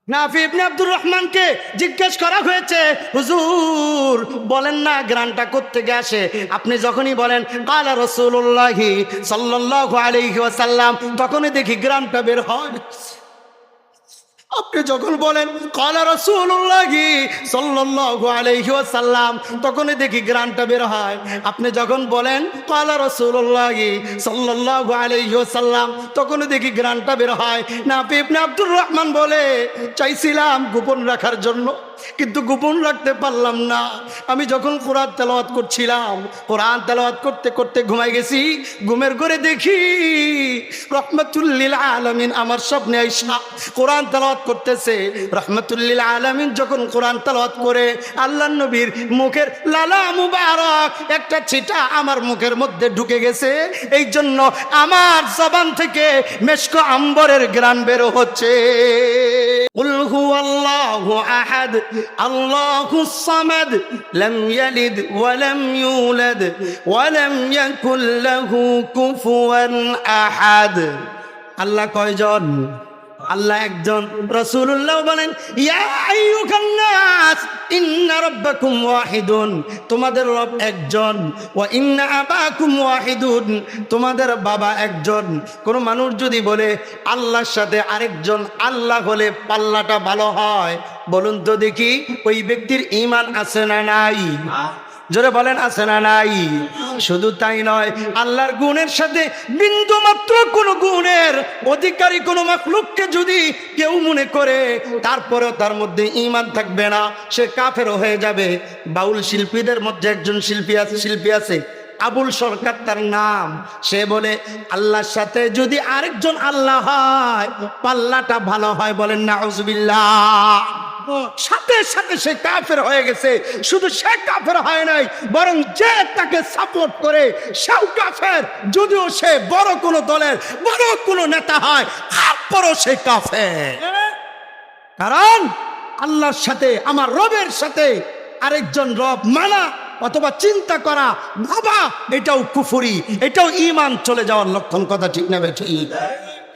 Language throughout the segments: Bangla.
নাফি ইবনে আব্দুর রহমানকে জিজ্ঞেস করা হয়েছে, হুজুর বলেন না গ্রানটা কোত্থেকে আসে? আপনি যখনই বলেন কালা রাসূলুল্লাহি সাল্লাল্লাহু আলাইহি ওয়াসাল্লাম, তখনই দেখি গ্রানটা বের হয়। আপনি যখন বলেন কালা রাসূলুল্লাহি সাল্লাল্লাহু আলাইহি ওয়াসাল্লাম, তখনই দেখি গ্রানটা বের হয়। আপনি যখন বলেন কালা রাসূলুল্লাহি সাল্লাল্লাহু আলাইহি ওয়াসাল্লাম, তখনই দেখি গ্রানটা বের হয়। নাফি ইবনে আব্দুর রহমান বলে, চাইছিলাম গোপন রাখার জন্য, কিন্তু গোপন রাখতে পারলাম না। আমি যখন কোরআন তেলাওয়াত করছিলাম, কোরআন তেলাওয়াত করতে করতে ঘুমাই গেছি। ঘুমের ঘরে দেখি রহমাতুল লিল আলামিন আমার স্বপ্নে আইসা কোরআন তেলাওয়াত করতেছে। রহমাতুল লিল আলামিন যখন কোরআন তেলাওয়াত করে, আল্লাহর নবীর মুখের লালা মুবারক একটা ছিটা আমার মুখের মধ্যে ঢুকে গেছে। এই জন্য আমার জবান থেকে মেশক আম্বরের ঘ্রাণ বের হচ্ছে। কুল হুয়াল্লাহু আহাদ আল্লাহুস সামাদ লাম ইয়ালিদ ওয়া লাম ইউলাদ ওয়া লাম ইয়াকুল লাহু কুফুয়ান আহাদ। আল্লাহ কয়জন? আল্লাহ একজন। রাসূলুল্লাহ বলেন, ইয়া আইয়ুহান নাস ইন্না রাব্বাকুম ওয়াহিদুন, তোমাদের রব একজন। ওয়া ইন্না আবাকুম ওয়াহিদুন, তোমাদের বাবা একজন। কোন মানুষ যদি বলে আল্লাহর সাথে আরেকজন আল্লাহ হলে পাল্লাটা ভালো হয়, বলুন তো দেখি ওই ব্যক্তির ঈমান আছে না নাই? জোরে বলেন আছে না নাই? শুধু তাই নয়, আল্লাহর গুণের সাথে বিন্দু মাত্র কোন গুণের অধিকারী কোন মাখলুককে যদি কেউ মনে করে, তারপরেও তার মধ্যে ঈমান থাকবে না, সে কাফের হয়ে যাবে। বাউল শিল্পীদের মধ্যে একজন শিল্পী আছে আবুল সরকার তার নাম। সে বলে আল্লাহর সাথে যদি আরেকজন আল্লাহ হয় পাল্লাটা ভালো হয়। বলেন নাউজুবিল্লাহ। সাথে সাথে সে কাফের হয়ে গেছে। শুধু সে কাফের হয় নাই, বরং যে তাকে সাপোর্ট করে সেও কাফের। যদিও সে বড় কোনো দলের বড় কোনো নেতা হয়, তারপরও সে কাফের। কারণ আল্লাহর সাথে, আমার রবের সাথে আরেকজন রব মানা অথবা চিন্তা করা, ভাবা, এটাও কুফরি, এটাও ঈমান চলে যাওয়ার লক্ষণ। কথা ঠিক না ঠিক?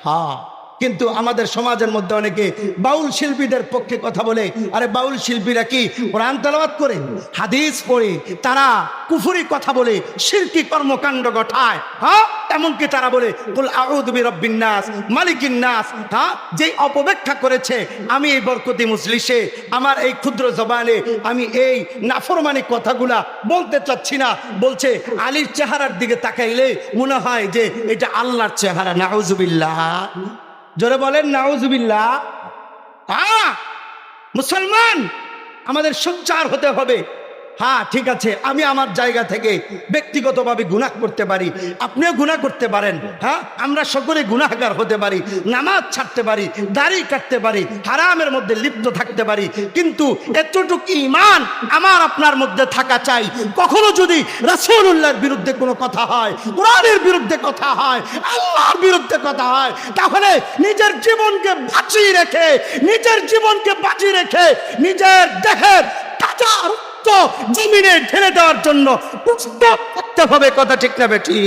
হ্যাঁ। কিন্তু আমাদের সমাজের মধ্যে অনেকে বাউল শিল্পীদের পক্ষে কথা বলে। আরে বাউল শিল্পীরা কি কোরআন তেলাওয়াত করে, হাদিস পড়ে, তারা কুফরি কথা বলে, শিরকি কর্মকাণ্ড ঘটায়। হ্যাঁ, এমনকি তারা বলে কুল আউযু বিরাব্বিন নাস মালিকিন নাস। হ্যাঁ, যেই অপব্যাখ্যা করেছে, আমি এই বরকতি মজলিসে আমার এই ক্ষুদ্র জবানে আমি এই নাফরমানি কথাগুলা বলতে চাচ্ছি না। বলছে আলীর চেহারার দিকে তাকাইলে মনে হয় যে এটা আল্লাহর চেহারা। নাউজুবিল্লাহ। জোরে বলেন নাউজুবিল্লাহ। মুসলমান আমাদের সোচ্চার হতে হবে। হ্যাঁ ঠিক আছে, আমি আমার জায়গা থেকে ব্যক্তিগতভাবে গুনাহ করতে পারি, আপনিও গুনাহ করতে পারেন। হ্যাঁ, আমরা সকলে গুনাহগার হতে পারি, নামাজ ছাড়তে পারি, দাড়ি কাটতে পারি, হারামের মধ্যে লিপ্ত থাকতে পারি, কিন্তু এতটুকু ঈমান আমার আপনার মধ্যে থাকা চাই। কখনো যদি রাসূলুল্লাহর বিরুদ্ধে কোনো কথা হয়, কোরআনের বিরুদ্ধে কথা হয়, আল্লাহর বিরুদ্ধে কথা হয়, তাহলে নিজের জীবনকে বাঁচিয়ে রেখে, নিজের দেহের কাঁচা তো জমিনে ঢেলে দেওয়ার জন্য প্রস্তুত থাকতে হবে। কথা ঠিক না বেটি?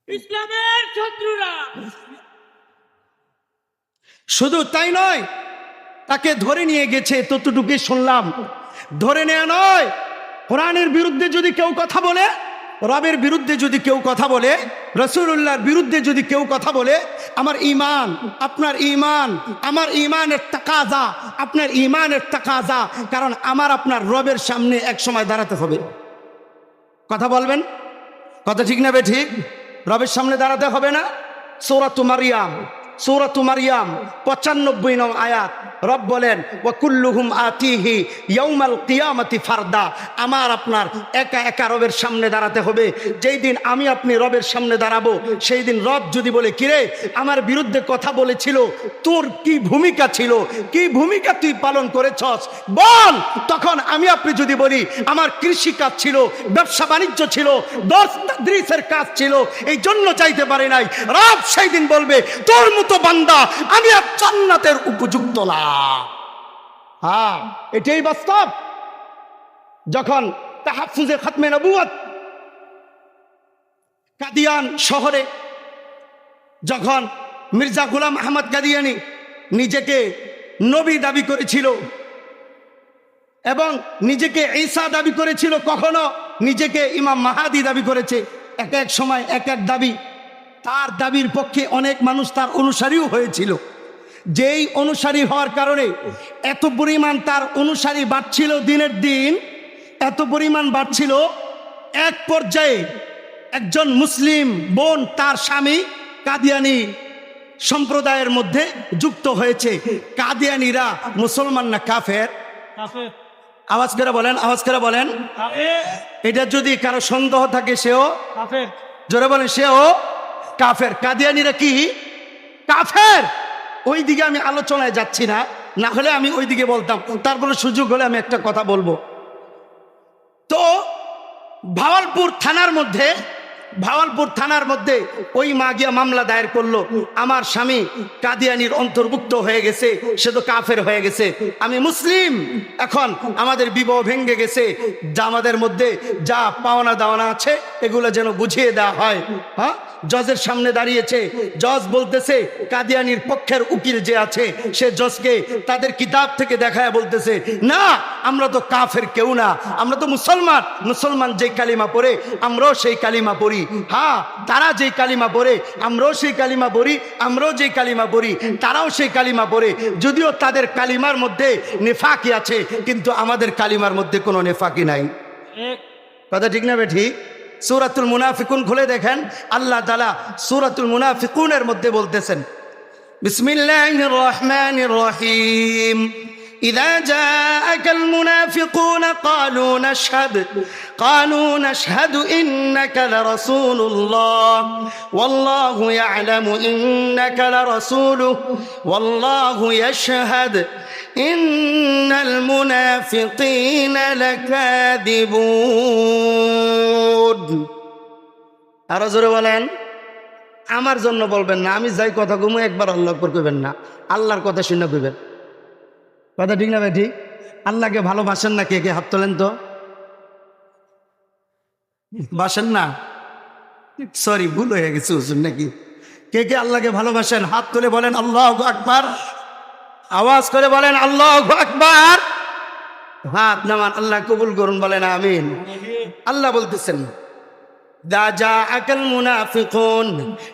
ইসলামের শত্রুরা শুধু তাই নয়, তাকে ধরে নিয়ে গেছে, ততটুকুই শুনলাম। ধরে নেওয়া নয়, কোরআনের বিরুদ্ধে যদি কেউ কথা বলে, রবের বিরুদ্ধে যদি কেউ কথা বলে, রাসূলুল্লাহর বিরুদ্ধে যদি কেউ কথা বলে, আমার ঈমান, আপনার ঈমান, আমার ঈমানের তাকাজা, আপনার ঈমানের তাকাজা। কারণ আমার আপনার রবের সামনে এক সময় দাঁড়াতে হবে। কথা বলবেন? কথা ঠিক না বে ঠিক? রবের সামনে দাঁড়াতে হবে না? সূরাতুল মারইয়াম 95 নং আয়াত, রব বলেন ওয়া কুল্লুহুম আতিহি ইয়াউমাল কিয়ামাতি ফারদা। আমার আপনার একা একা রবের সামনে দাঁড়াতে হবে। যেই দিন আমি আপনি রবের সামনে দাঁড়াবো, সেই দিন রব যদি বলে কিরে আমার বিরুদ্ধে কথা বলেছিল, তোর কি ভূমিকা ছিল, কি ভূমিকা তুই পালন করেছস বল। তখন আমি আপনি যদি বলি আমার কৃষি কাজ ছিল, ব্যবসা বাণিজ্য ছিল, দর্শের কাজ ছিল, এই জন্য চাইতে পারি নাই, রব সেই দিন বলবে তোর মতো বান্দা আমি আর জান্নাতের উপযুক্ত না। হ্যাঁ, এটাই বাস্তব। যখন তাহফুজে খতমে নবুয়ত কাদিয়ান শহরে যখন মির্জা গোলাম আহমদ কাদিয়ানি নিজেকে নবী দাবি করেছিল এবং নিজেকে ঈসা দাবি করেছিল, কখনো নিজেকে ইমাম মাহাদি দাবি করেছে, এক এক সময় এক এক দাবি। তার দাবির পক্ষে অনেক মানুষ তার অনুসারীও হয়েছিল। যেই অনুসারী হওয়ার কারণে এত পরিমাণ তার অনুসারী বাড়ছিল, দিনের দিন এত পরিমাণ বাড়ছিল, এক পর্যায়ে একজন মুসলিম বোন তার স্বামী কাদিয়ানি সম্প্রদায়ের মধ্যে যুক্ত হয়েছে। কাদিয়ানিরা মুসলমান না কাফের? কাফের। আওয়াজ করে বলেন, আওয়াজ করে বলেন। কাফের। এটা যদি কারো সন্দেহ থাকে সেও কাফের। জোরে বলেন, সেও কাফের। কাদিয়ানিরা কি কাফের? ওই দিকে আমি আলোচনায় যাচ্ছি না, না হলে আমি ওই দিকে বলতাম। তারপরে সুযোগ হলে আমি একটা কথা বলবো। তো ভাওয়ালপুর থানার মধ্যে ওই মা গিয়া মামলা দায়ের করলো, আমার স্বামী কাদিয়ানির অন্তর্ভুক্ত হয়ে গেছে, সে তো কাফের হয়ে গেছে, আমি মুসলিম, এখন আমাদের বিবাহ ভেঙে গেছে, যা আমাদের মধ্যে যা পাওনা দাওনা আছে এগুলো যেন বুঝিয়ে দেওয়া হয়। হ্যাঁ, জজের সামনে দাঁড়িয়েছে, জজ বলতেছে, কাদিয়ানির পক্ষের উকিল যে আছে সে জজকে তাদের কিতাব থেকে দেখায় বলতেছে, না আমরা তো কাফের কেউ না, আমরা তো মুসলমান যে কালিমা পড়ে আমরাও সেই কালিমা পড়ি। হ্যাঁ, তারা যে কালিমা পড়ে আমরাও সেই কালিমা পড়ি, আমরাও যে কালিমা পড়ি তারাও সেই কালিমা পড়ে। যদিও তাদের কালিমার মধ্যে নেফাকি আছে, কিন্তু আমাদের কালিমার মধ্যে কোনো নেফাকি নাই। কথা ঠিক না ঠিক? সূরাতুল মুনাফিকুন খুলে দেখেন, আল্লাহ তাআলা সূরাতুল মুনাফিকুনের মধ্যে বলতেছেন, বিসমিল্লাহির রহমানির রহিম, إذا جاءك المنافقون قالوا نشهد إنك لرسول الله والله يعلم إنك لرسوله والله يشهد إن المنافقين لكاذبون। আরো জোরে বলেন। আমার জন্য বলবেন না, আমি যাই কথা কমু একবার আল্লাহ আকবার কইবেন না, আল্লাহর কথা শুনে কইবেন। কথা ঠিক না ভাই? ঠিক। আল্লাহকে ভালোবাসেন না? কে কে হাত তোলেন তো। বাসেন না? সরি, ভুল হয়ে গেছে হুজুর নাকি? কে কে আল্লাহকে ভালোবাসেন হাত তুলে বলেন আল্লাহু আকবার। আওয়াজ করে বলেন আল্লাহু আকবার। হাত নামান, আল্লাহ কবুল করুন, বলেন আমিন। আল্লাহ বলতেছেন, দা জা আকাল মুনাফিকুন,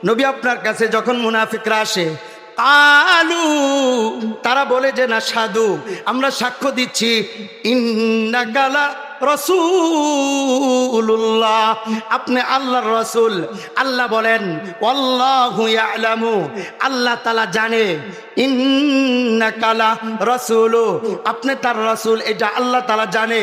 নবী আপনার কাছে যখন মুনাফিকরা আসে, আলু তারা বলে যে না সাধু, আমরা সাক্ষ্য দিচ্ছি, ইন্নাকা রাসূলুল্লাহ, আপনি আল্লাহর রাসূল। আল্লাহ বলেন ওয়াল্লাহু ইয়ালামু, আল্লাহ তাআলা জানে, ইন্নাকা রাসূলু, আপনি তার রাসূল, এটা আল্লাহ তাআলা জানে।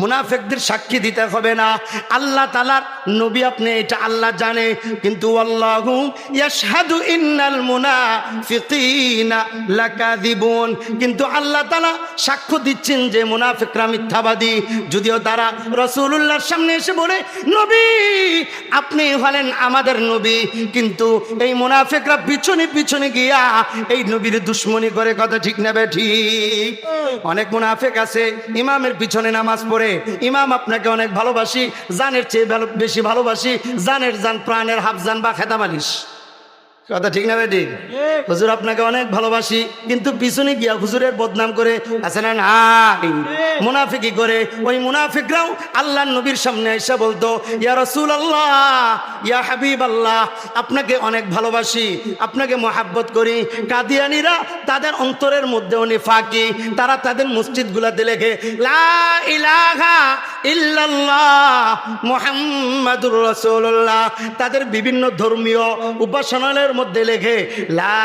মুনাফিকদের সাক্ষী দিতে হবে না, আল্লাহ তাআলার নবী আপনি, এটা আল্লাহ জানে। কিন্তু আল্লাহু ইয়াশহাদু ইন্নাল মুনাফিকিনা লাকাযিবুন, কিন্তু আল্লাহ তাআলা সাক্ষ্য দিচ্ছেন যে মুনাফিকরা মিথ্যাবাদী। যদিও তারা রাসূলুল্লাহর সামনে এসে বলে, নবী আপনি হলেন আমাদের নবী, কিন্তু এই মুনাফিকরা পিছনে পিছনে গিয়া এই নবীর দুশ্মনী করে। কথা ঠিক না ঠিক? অনেক মুনাফিক আছে ইমামের পিছনে নামাজ পড়ে, ইমাম আপনাকে অনেক ভালোবাসি, জানের চেয়ে বেশি ভালোবাসি, জানের জান প্রাণের হাফ জান বা খেতা বালিশ। কথা ঠিক না ঠিক? হুজুর আপনাকে অনেক ভালোবাসি, কিন্তু পিছনে গিয়া হুজুরের বদনাম করে আছে না নাই? মুনাফিকি করে। ওই মুনাফিকরাও আল্লাহর নবীর সামনে এসে বলতো, ইয়া রাসূলুল্লাহ, ইয়া হাবিবাল্লাহ, আপনাকে অনেক ভালোবাসি, আপনাকে মহাব্বত করি। কাদিয়ানীরা তাদের অন্তরের মধ্যেও নিফাকি, তারা তাদের মসজিদগুলোতে লেখে লা ইলাহা ইল্লাল্লাহ মুহাম্মাদুর রাসূলুল্লাহ, তাদের বিভিন্ন ধর্মীয় উপাসনালয়ের মধ্যে লেখে লা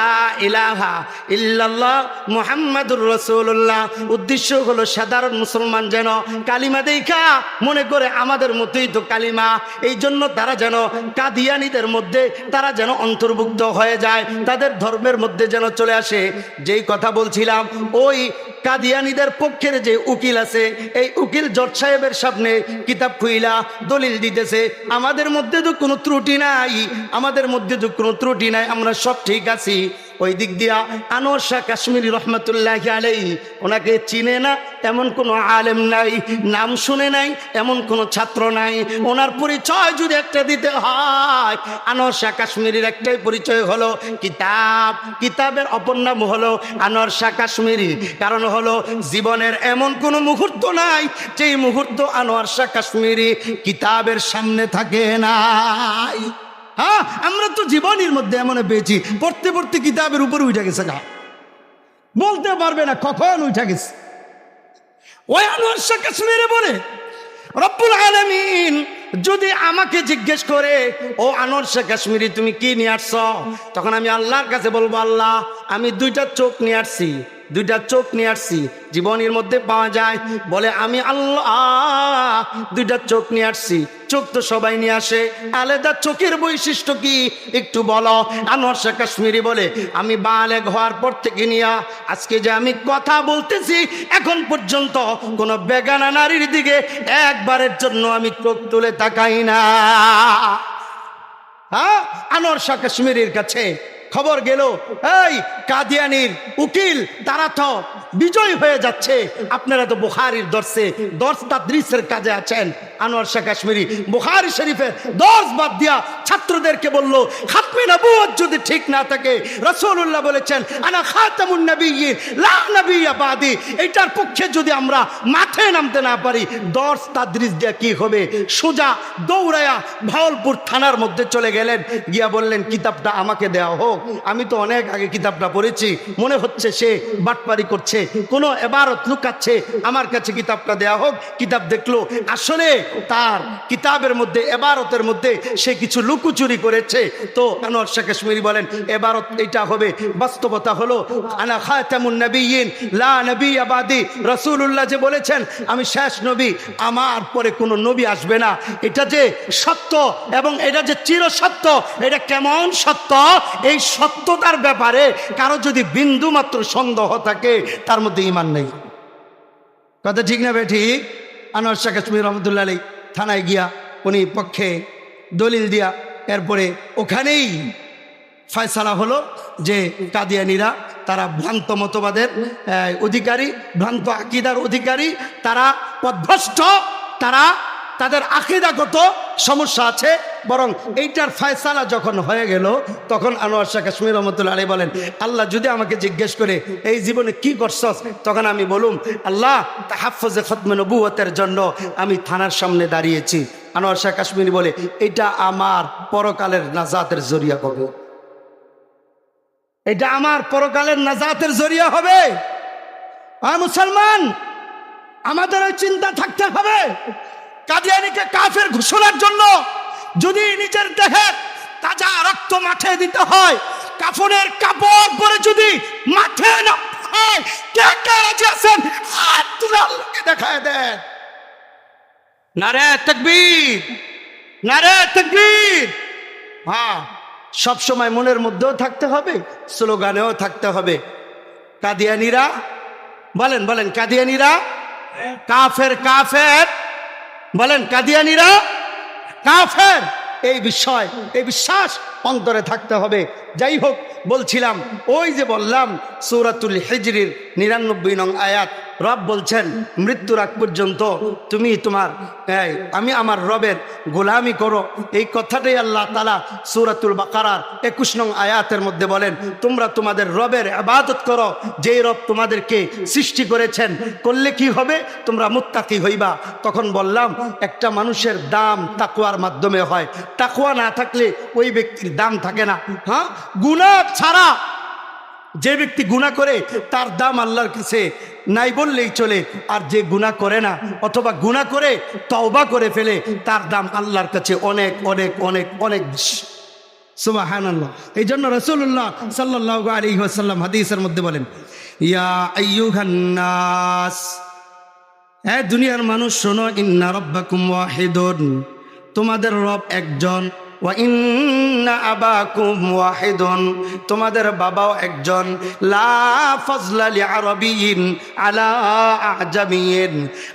ইলাহা ইল্লাল্লাহ মুহাম্মাদুর রাসূলুল্লাহ। উদ্দেশ্য হলো সাধারণ মুসলমান যেন কালিমা দেখা মনে করে আমাদের মতোই তো কালিমা, এই জন্য তারা যেন কাদিয়ানীদের মধ্যে তারা যেন অন্তর্ভুক্ত হয়ে যায়, তাদের ধর্মের মধ্যে যেন চলে আসে। যেই কথা বলছিলাম, ওই কাদিয়ানীদের পক্ষের যে উকিল আছে, এই উকিল জজ সাহেবের সামনে কিতাব খুইলা দলিল দিতেছে, আমাদের মধ্যে তো কোনো ত্রুটি নাই, আমাদের মধ্যে তো কোনো ত্রুটি নাই, আমরা সব ঠিক আছি। ওই দিক দিয়া আনোয়ার শাহ কাশ্মীরি রহমতুল্লাহ আলাইহি ওনাকে চিনে না এমন কোনো আলেম নাই, নাম শুনে নাই এমন কোনো ছাত্র নাই। ওনার পরিচয় যদি একটা দিতে হয়, আনোয়ার শাহ কাশ্মীরির একটাই পরিচয় হলো কিতাব। কিতাবের অপর নাম হলো আনোয়ার শাহ কাশ্মীরি। কারণ হলো জীবনের এমন কোনো মুহূর্ত নাই যেই মুহূর্ত আনোয়ার শাহ কাশ্মীরি কিতাবের সামনে থাকে নাই। হ্যাঁ, আমরা তো জীবনের মধ্যে এমন পেয়েছি পড়তে পড়তে কিতাবের উপরে উঠে গেছে, গা বলতে পারবে না কখন উঠে গেছে। ওই আনোয়ার শাহ কাশ্মীরি বলে রব্বুল আলামিন যদি আমাকে জিজ্ঞেস করে, ও আনোয়ার শাহ কাশ্মীরি তুমি কি নিয়ে আসছ, তখন আমি আল্লাহর কাছে বলবো, আল্লাহ আমি দুইটা চোখ নিয়ে আসছি, দুইটা চোখ নিয়ে আসছি। জীবনের মধ্যে পাওয়া যায় বলে আমি আল্লাহ দুইটা চোখ নিয়ে আসছি। চোখ তো সবাই নিয়ে আসে, আলাদা চোখের বৈশিষ্ট্য কি একটু বলো। আনোয়ার শাহ কাশ্মীরি বলে আমি বালেগ হওয়ার পর থেকে নিয়ে আজকে যে আমি কথা বলতেছি এখন পর্যন্ত কোনো বেগানা নারীর দিকে একবারের জন্য আমি চোখ তুলে তাকাই না। হ্যাঁ, আনোয়ার শাহ কাশ্মীরির কাছে খবর গেল, এই কাদিয়ানির উকিল তারা তো বিজয় হয়ে যাচ্ছে, আপনারা তো বুখারীর দর্স তাদরিসের কাজে আছেন। আনোয়ার শাহ কাশ্মীরি বুখারী শরীফের দর্স বাদ দিয়া ছাত্রদেরকে বলল, খাতমে নবুয়ত যদি ঠিক না থাকে, রাসূলুল্লাহ বলেছেন আনা খাতামুন নবিয়্যিন লা নবিয়্যা বাদি, এটার পক্ষে যদি আমরা মাঠে নামতে না পারি, দর্স তাদরিস দিয়া কি হবে? সোজা দৌড়ায়া ভাওয়ালপুর থানার মধ্যে চলে গেলেন, গিয়া বললেন কিতাবটা আমাকে দেওয়া হোক, আমি তো অনেক আগে কিতাবটা পড়েছি, মনে হচ্ছে সে বাটপারি করছে, কোনো এবারত লুকাচ্ছে, আমার কাছে কিতাবটা দেওয়া হোক। কিতাব দেখলো আসলে তার কিতাবের মধ্যে এবারতের মধ্যে সে কিছু লুকোচুরি করেছে। তো আনোয়ার শাহ কাশ্মীরি বলেন এবারত এটা হবে, বাস্তবতা হলো আনা খাতামুন নবিয়্যিন লা নবিয়্যা বাদি, রাসূলুল্লাহ যে বলেছেন আমি শেষ নবী, আমার পরে কোনো নবী আসবে না, এটা যে সত্য এবং এটা যে চিরসত্য, এটা কেমন সত্য, এই সত্যতার ব্যাপারে কারো যদি বিন্দু মাত্র সন্দেহ থাকে তার মধ্যে ঈমান নেই। কথা ঠিক না ঠিক? আনোয়ার শাহ কাশ্মীরি রহমতুল্লাহ আলাইহি থানায় গিয়া উনি পক্ষে দলিল দিয়া এরপরে ওখানেই ফয়সালা হলো যে কাদিয়ানিরা তারা ভ্রান্ত মতবাদের অধিকারী, ভ্রান্ত আকীদার অধিকারী, তারা পথভ্রষ্ট, তারা তাদের আকীদাগত সমস্যা আছে। বরং এইটার ফয়সালা যখন হয়ে গেল তখন আনোয়ার শাহ কাশ্মীরি রহমতুল্লাহ আলাইহি বলেন, আল্লাহ যদি আমাকে জিজ্ঞেস করে এই জীবনে কি করছস, তখন আমি বলুম আল্লাহ তাহাফফুজে খতমে নবুয়তের জন্য আমি থানার সামনে দাঁড়িয়েছি। আনোয়ার শাহ কাশ্মীরি বলে এটা আমার পরকালের নাজাতের জরিয়া হবে, এটা আমার পরকালের নাজাতের জরিয়া হবে। আর মুসলমান আমাদের ওই চিন্তা থাকতে হবে, কাদিয়ানীকে কাফের ঘোষণার জন্য যদি নিজের দেহে তাজা রক্ত মাঠে দিতে হয়, কাফনের কাপড় পরে যদি মাঠে না হয়, কে কে রাজি আছেন হাত তুলে আল্লাহকে দেখায় দেন। নারে তাকবীর, নারে তাকবীর। হ্যাঁ, সবসময় মনের মধ্যেও থাকতে হবে, স্লোগানেও থাকতে হবে। কাদিয়ানীরা বলেন, বলেন কাদিয়ানীরা কাফের, কাফের বলেন, কাদিয়ানীরা কাফের, এই বিষয়, এই বিশ্বাস অন্তরে থাকতে হবে। যাই হোক, বলছিলাম ওই যে বললাম সূরাতুল হিজরির 99 নং আয়াত, রব বলছেন মৃত্যুর আগ পর্যন্ত তুমি তোমার আমি আমার রবের গোলামি করো। এই কথাটাই আল্লাহ তাআলা সূরাতুল বাকারার 21 নং আয়াতের মধ্যে বলেন, তোমরা তোমাদের রবের ইবাদত করো, যেই রব তোমাদেরকে সৃষ্টি করেছেন, করলে কি হবে? তোমরা মুত্তাকি হইবা। তখন বললাম একটা মানুষের দাম তাকওয়ার মাধ্যমে হয়, তাকওয়া না থাকলে ওই ব্যক্তির দাম থাকে না। হ্যাঁ, গুনাহ ছাড়া যে ব্যক্তি গুনাহ করে তার দাম আল্লাহর কাছে নাই বললেই চলে, আর যে গুনাহ করে না অথবা গুনাহ করে তওবা করে ফেলে তার দাম আল্লাহর কাছে অনেক অনেক অনেক অনেক বেশি। সুবহানাল্লাহ। এই জন্য রাসূলুল্লাহ সাল্লাল্লাহু আলাইহি ওয়াসাল্লাম হাদিসের মধ্যে বলেন, ইয়া আইয়ুহান নাস, হ্যাঁ দুনিয়ার মানুষ শোনো, ইন্না রাব্বাকুম ওয়াহিদুন, তোমাদের রব একজন, ওয়া ইন্না আবাকুম ওয়াহিদুন, তোমাদের বাবাও একজন। লা ফাজলা লিআরাবিয়িন আলা আজামিয়িন,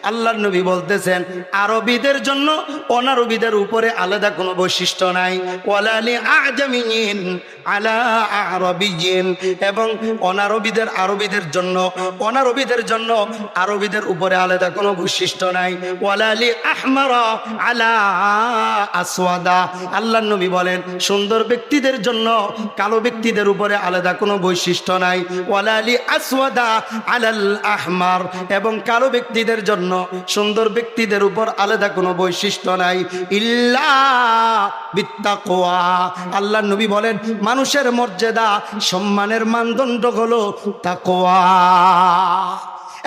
আল্লাহর নবী বলতেছেন আরবীদের জন্য অনারবীদের উপরে আলাদা কোনো বৈশিষ্ট্য নাই। ওয়ালা লিআজামিয়িন আলা আরাবিয়িন, এবং অনারবীদের আরবীদের জন্য অনারবীদের জন্য আরবীদের উপরে আলাদা কোনো বৈশিষ্ট্য নাই। ওয়ালা লিআহমারা আলা আসওয়াদা, আল্লাহর নবী বলেন সুন্দর ব্যক্তিদের জন্য কালো ব্যক্তিদের উপরে আলাদা কোনো বৈশিষ্ট্য নাই। ওয়ালা লিআসওয়াদা আলাল আহমার, এবং কালো ব্যক্তিদের জন্য সুন্দর ব্যক্তিদের উপর আলাদা কোনো বৈশিষ্ট্য নাই। ইল্লা বিত্তাকওয়া, আল্লাহর নবী বলেন মানুষের মর্যাদা সম্মানের মানদণ্ড হলো তাকওয়া।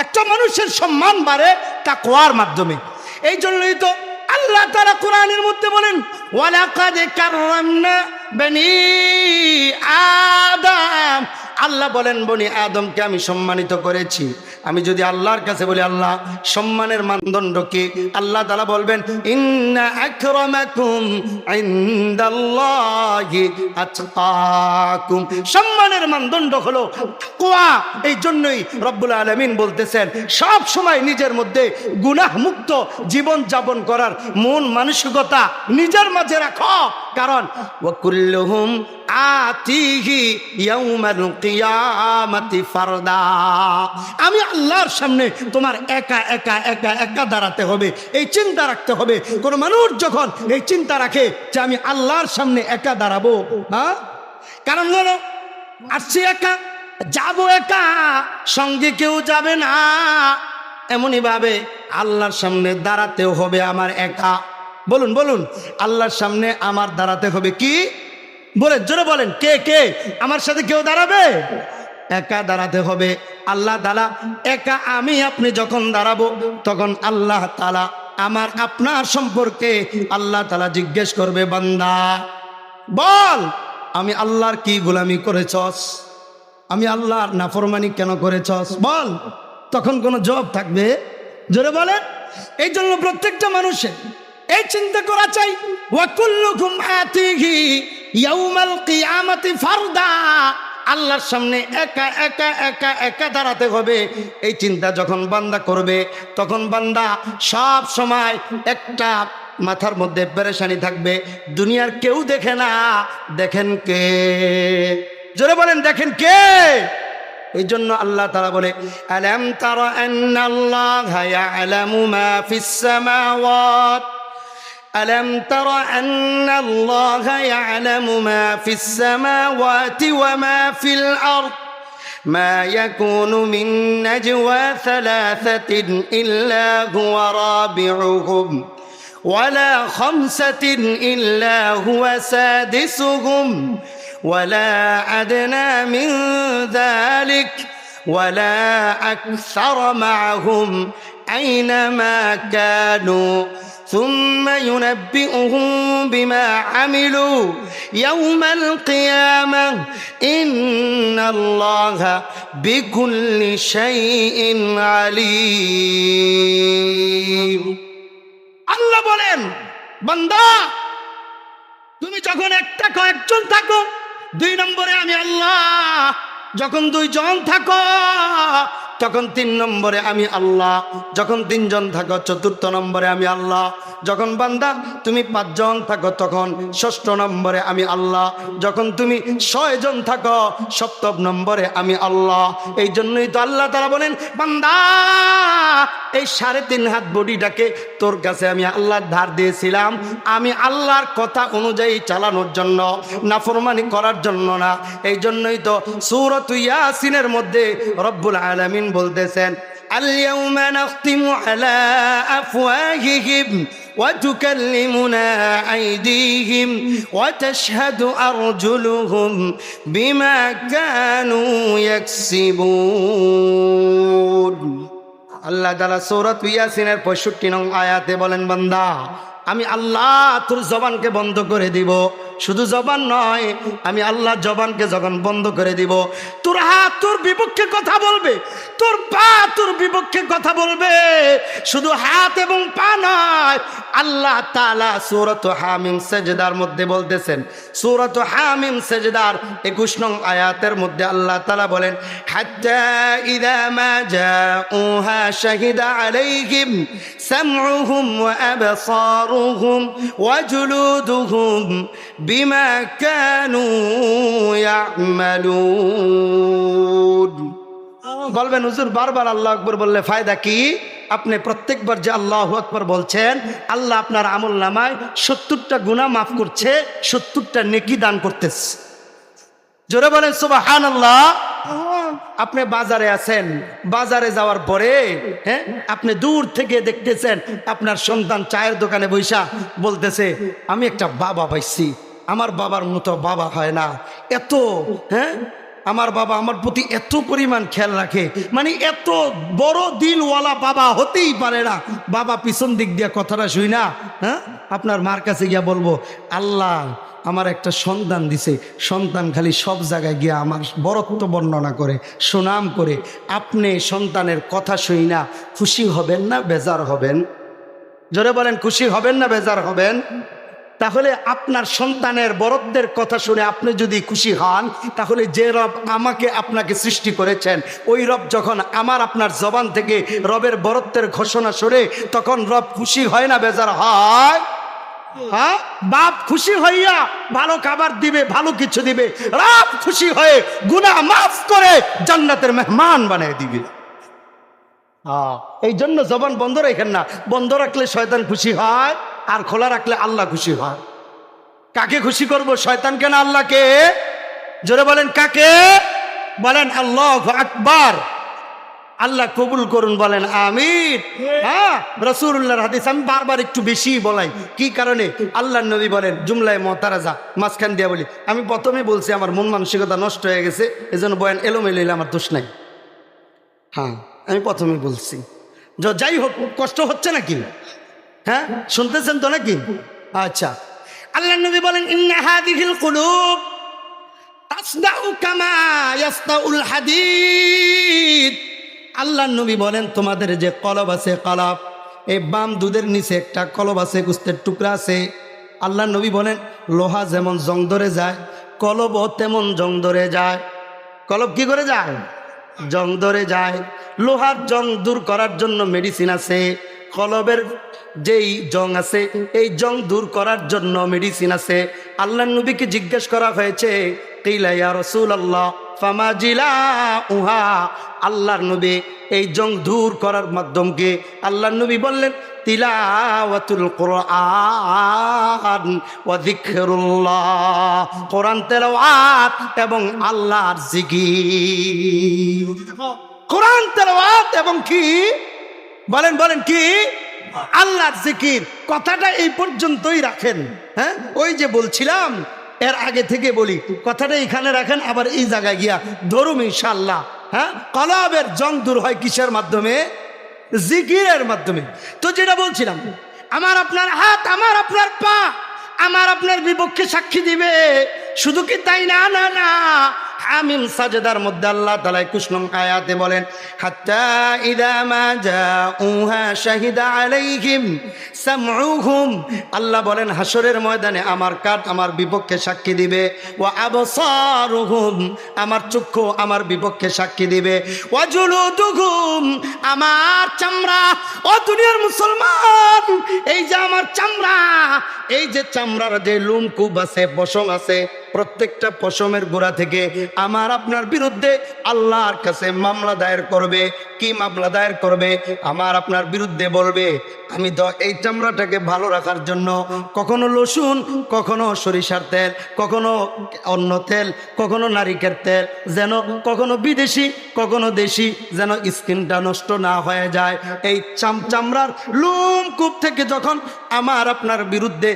একটা মানুষের সম্মান বাড়ে তাকওয়ার মাধ্যমে। এই জন্যই তো আল্লাহ তাআলা কোরআনের মধ্যে বলেন ওয়ালাকাদ কাররামনা বনি আদম, আল্লাহ বলেন বনি আদমকে আমি সম্মানিত করেছি। আমি যদি আল্লাহর কাছে বলি আল্লাহ সম্মানের মানদণ্ড কি, আল্লাহ তাআলা বলবেন ইন্না আকরামাকুম ইনদাল্লাহি আতকাকুম, সম্মানের মানদণ্ড হলো তাকওয়া। এই জন্যই রব্বুল আলামিন বলতেছেন সব সময় নিজের মধ্যে গুনাহ মুক্ত জীবন যাপন করার মন মানসিকতা নিজের মাঝে রাখো, কারণ ওয়া কুল্লুহুম আতিহি ইয়াউমাল কিয়ামাতি ফারদা, আমি আল্লাহর সামনে তোমার একা একা একা একা দাঁড়াতে হবে। এই চিন্তা রাখতে হবে। কোন মানুষ যখন এই চিন্তা রাখে যে আমি আল্লাহর সামনে একা দাঁড়াবো, হ্যাঁ, কারণ হলো আসছি একা, যাবো একা, সঙ্গে কেউ যাবে না, এমনই ভাবে আল্লাহর সামনে দাঁড়াতেও হবে আমার একা। বলুন বলুন, আল্লাহর সামনে আমার দাঁড়াতে হবে কি? বলেন, জোরে বলেন, কে কে আমার সাথে কেউ দাঁড়াবে? একা দাঁড়াতে হবে। আল্লাহ তাআলা একা আমি আপনি যখন দাঁড়াবো তখন আল্লাহ তাআলা আমার আপনার সম্পর্কে আল্লাহ তাআলা জিজ্ঞেস করবে, বান্দা বল আমি আল্লাহর কি গোলামি করেছস, আমি আল্লাহর নাফরমানি কেন করেছস, বল। তখন কোনো জবাব থাকবে? জোরে বলেন। এই জন্য প্রত্যেকটা মানুষের এই চিন্তা করা চাই, ওয়া কুল্লুকুম আতিহি ইয়াউমাল কিয়ামাতি ফারদা, আল্লাহর সামনে একা একা একা একা দাঁড়াতে হবে। এই চিন্তা যখন বান্দা করবে তখন বান্দা সব সময় একটা মাথার মধ্যে পেরেশানি থাকবে, দুনিয়ার কেউ দেখে না, দেখেন কে? জোরে বলেন, দেখেন কে? এই জন্য আল্লাহ তাআলা বলে আলাম তারা আন্নাল্লাহা ইয়ালামু মা ফিস সামাওয়াত, ألم تر أن الله يعلم ما في السماوات وما في الأرض ما يكون من نجوى ثلاثة إلا هو رابعهم ولا خمسة إلا هو سادسهم ولا أدنى من ذلك ولا أكثر معهم أينما كانوا ثم ينبئهم بما عملوا يوم القيامة إن الله بكل شيء عليم। আল্লাহ বলেন বান্দা তুমি যখন একজন থাকো, 2 নম্বরে আমি আল্লাহ, যখন 2 জন থাকো তখন 3 নম্বরে আমি আল্লাহ, যখন 3 জন থাকো 4র্থ নম্বরে আমি আল্লাহ, যখন বান্দা তুমি 5 জন থাকো তখন 6ষ্ঠ নম্বরে আমি আল্লাহ, যখন তুমি 6 জন থাকো 7ম নম্বরে আমি আল্লাহ। এই জন্যই তো আল্লাহ তাআলা বলেন বান্দা এই 3.5 হাত বডিটাকে তোর কাছে আমি আল্লাহর ধার দিয়েছিলাম, আমি আল্লাহর কথা অনুযায়ী চালানোর জন্য, নাফরমানি করার জন্য না। এই জন্যই তো সূরাত ইয়াসিনের মধ্যে রব্বুল আলামিন বলতেছেন আল-ইয়াউমা নাখতিমু আলা আফওয়াহিহিম ওয়া তুকাল্লিমুনা আইদিহিম ওয়া তাশহাদু আরজুলুহুম বিমা কানু ইয়াকসিবুন। আল্লাহ তাআলা সূরাত ইয়াসিনের 65 নং আয়াতে বলেন বান্দা আমি আল্লাহ তোর জবানকে বন্ধ করে দিব, শুধু জবান নয়, আমি আল্লাহ জবানকে যখন বন্ধ করে দিব, তোর হাত তোর বিপক্ষে কথা বলবে, তোর পা তোর বিপক্ষে কথা বলবে। শুধু হাত এবং পা নয়, আল্লাহ তাআলা সূরাত হামিম সেজদার মধ্যে বলতেছেন, সূরাত হামিম সেজদার 21 নং আয়াতের মধ্যে আল্লাহ তাআলা বলেন, হাত্তা ইযা মা জাউহা শাহিদা আলাইহিম সামউহুম ওয়া আবসারুহুম ওয়া জুলুদুহুম বিমা কানু ইয়ামালুন। বলবেন হুজুর বারবার আল্লাহু আকবার বললে ফায়দা কি? আপনি প্রত্যেকবার যে আল্লাহু আকবার বলছেন, আল্লাহ আপনার আমলনামায় 70টা গুনাহ মাফ করছে, 70টা নেকি দান করতেছে। জোরে বলেন সুবহানাল্লাহ। আপনি বাজারে আছেন, বাজারে যাওয়ার পরে আপনি দূর থেকে দেখতেছেন আপনার সন্তান চায়ের দোকানে বইসা বলতেছে, আমি একটা বাবা পাইছি, আমার বাবার মতো বাবা হয় না, এত আমার বাবা আমার প্রতি এত পরিমাণ খেয়াল রাখে, মানে এত বড় দিলওয়ালা বাবা হতেই পারে না। বাবা পিছন দিক দিয়ে কথাটা শুই না, আপনার মার কাছে গিয়া বলবো, আল্লাহ আমার একটা সন্তান দিছে, সন্তান খালি সব জায়গায় গিয়া আমার বরত্ব বর্ণনা করে, সুনাম করে। আপনি সন্তানের কথা শুই না খুশি হবেন না বেজার হবেন? জোরে বলেন, খুশি হবেন না বেজার হবেন? তাহলে আপনার সন্তানের বরত্বের কথা শুনে আপনি যদি খুশি হন, তাহলে যে রব আমাকে আপনাকে সৃষ্টি করেছেন, ওই রব যখন আমার আপনার জবান থেকে রবের বরত্বের ঘোষণা শুনে, তখন রব খুশি হয় না বেজার হয়? হ্যাঁ, বাপ খুশি হইয়া ভালো খাবার দিবে, ভালো কিছু দিবে, রব খুশি হয়ে গুনাহ মাফ করে জান্নাতের মেহমান বানিয়ে দিবে। এই জন্য জবান বন্ধ রাখেন না, বন্ধ রাখলে শয়তান খুশি হয়, আর খোলা রাখলে আল্লাহ খুশি হয়। কাকে খুশি করব, শয়তানকে না আল্লাহকে? জোরে বলেন কাকে? বলেন আল্লাহু আকবার। আল্লাহ কবুল করুন, বলেন আমিন। হ্যাঁ, রাসূলুল্লাহর হাদিস আমি বারবার একটু বেশি বলাই, কি কারণে? আল্লাহর নবী বলেন, জুমলায় মুতারাজা মাঝখান দিয়া বলি, আমি প্রথমে বলছি আমার মন মানসিকতা নষ্ট হয়ে গেছে, এজন্য বয়ান এলোমেলো হইলে আমার দোষ নাই। হ্যাঁ, আমি প্রথমে বলছি, যাই হোক, কষ্ট হচ্ছে নাকি? হ্যাঁ, শুনতেছেন তো নাকি? আচ্ছা, আল্লাহর নবী বলেন, ইন্না হাদিহিল কুলুব তাসদাউ কামা ইয়াসদাউল হাদীদ। আল্লাহর নবী বলেন, তোমাদের যে কলব আছে, কলব, এই বাম দুধের নিচে একটা কলব আছে, গোস্তের টুকরা আছে। আল্লাহর নবী বলেন, লোহা যেমন জং ধরে যায়, কলবও তেমন জং ধরে যায়। কলব কি করে যায়? জং ধরে যায়। লোহার জং দূর করার জন্য মেডিসিন আছে, কলবের যেই জং আছে এই জং দূর করার জন্য মেডিসিন আছে। আল্লাহর নবীকে জিজ্ঞেস করা হয়েছে, কিলা ইয়া রাসূলুল্লাহ ফামা জিলাউহা, আল্লাহর নবী এই জং দূর করার মাধ্যম কি? আল্লাহর নবী বললেন, তিলাওয়াতুল কুরআন ওয়া যিকরুল্লাহ, কোরআন তেলাওয়াত এবং আল্লাহর জিকির। কোরআন তেলাওয়াত এবং কি বলেন, বলেন কি? আল্লাহর জিকির। কথাটা এই পর্যন্তই রাখেন। হ্যাঁ, ওই যে বলছিলাম এর আগে থেকে বলি, কথাটা এখানে রাখেন, আবার এই জায়গায় গিয়া ধরুম ইনশাআল্লাহ। হ্যাঁ, কলবের জং দূর হয় কিসের মাধ্যমে? জিকিরের মাধ্যমে। তো যেটা বলছিলাম, আমার আপনার হাত, আমার আপনার পা আমার আপনার বিপক্ষে সাক্ষী দিবে। শুধু কি তাই না? না না, হামিম সাজদার মধ্যে আল্লাহ তাআলা 21 নং আয়াতে বলেন, হাত্তা ইযা মা জাউহা শাহিদা আলাইহিম সামউহুম, আল্লাহ বলেন হাসরের ময়দানে আমার কান আমার বিপক্ষে সাক্ষী দিবে, ওয়া আবসারুহুম, আমার চক্ষু আমার বিপক্ষে সাক্ষী দিবে, ওয়া জুলুদুহুম, আমার চামড়া। ও দুনিয়ার মুসলমান, এই যে আমার চামড়া, এই যে চামড়ার যে লোমকূপ আছে, পশম আছে, প্রত্যেকটা পশমের গোড়া থেকে আমার আপনার বিরুদ্ধে আল্লাহর কাছে মামলা দায়ের করবে। কি মামলা দায়ের করবে? আমার আপনার বিরুদ্ধে বলবে, আমি তো এই চামড়াটাকে ভালো রাখার জন্য কখনো লসুন, কখনো সরিষার তেল, কখনো অন্য তেল, কখনো নারিকেল তেল, যেন কখনো বিদেশি কখনো দেশি, যেন স্কিনটা নষ্ট না হয়ে যায়। এই চামড়ার লোমকূপ থেকে যখন আমার আপনার বিরুদ্ধে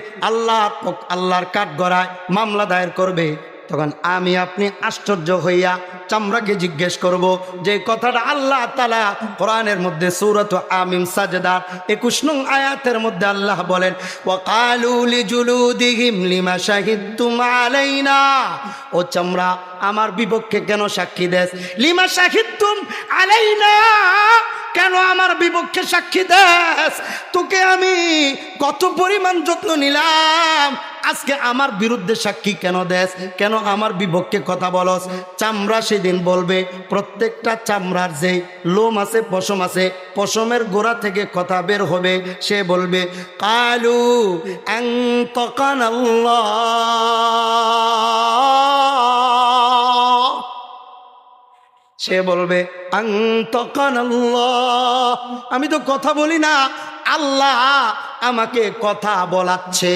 আল্লাহর কাঠগড়ায় মামলা দায়ের করবে, তখন আমি আপনি আশ্চর্য হইয়া চামড়াকে জিজ্ঞেস করব যে কথাটা আল্লাহ তাআলা কোরআনের মধ্যে সূরাত আমিম সাজদা 21 নং আয়াতের মধ্যে আল্লাহ বলেন ওয়াকালু লিজুলুদিহিম লিমা শাহিদতুম আলাইনা। ও চামড়া আমার বিপক্ষে কেন সাক্ষী দেস? লিমা শাহিদতুম আলাইনা, কেন আমার বিপক্ষে সাক্ষী দেস? তোকে আমি কত পরিমাণ যত্ন নিলাম, আজকে আমার বিরুদ্ধে সাক্ষী কেন দেস? কেন আমার বিপক্ষে কথা বলস? চামড়া সেদিন বলবে, প্রত্যেকটা চামড়ার যে লোম আছে, পশম আছে, পশমের গোড়া থেকে কথা বের হবে। সে বলবে কালু আনতাকানাল্লাহ, সে বলবে আনতাকানাল্লাহ, আমি তো কথা বলি না, আল্লাহ আমাকে কথা বলাচ্ছে।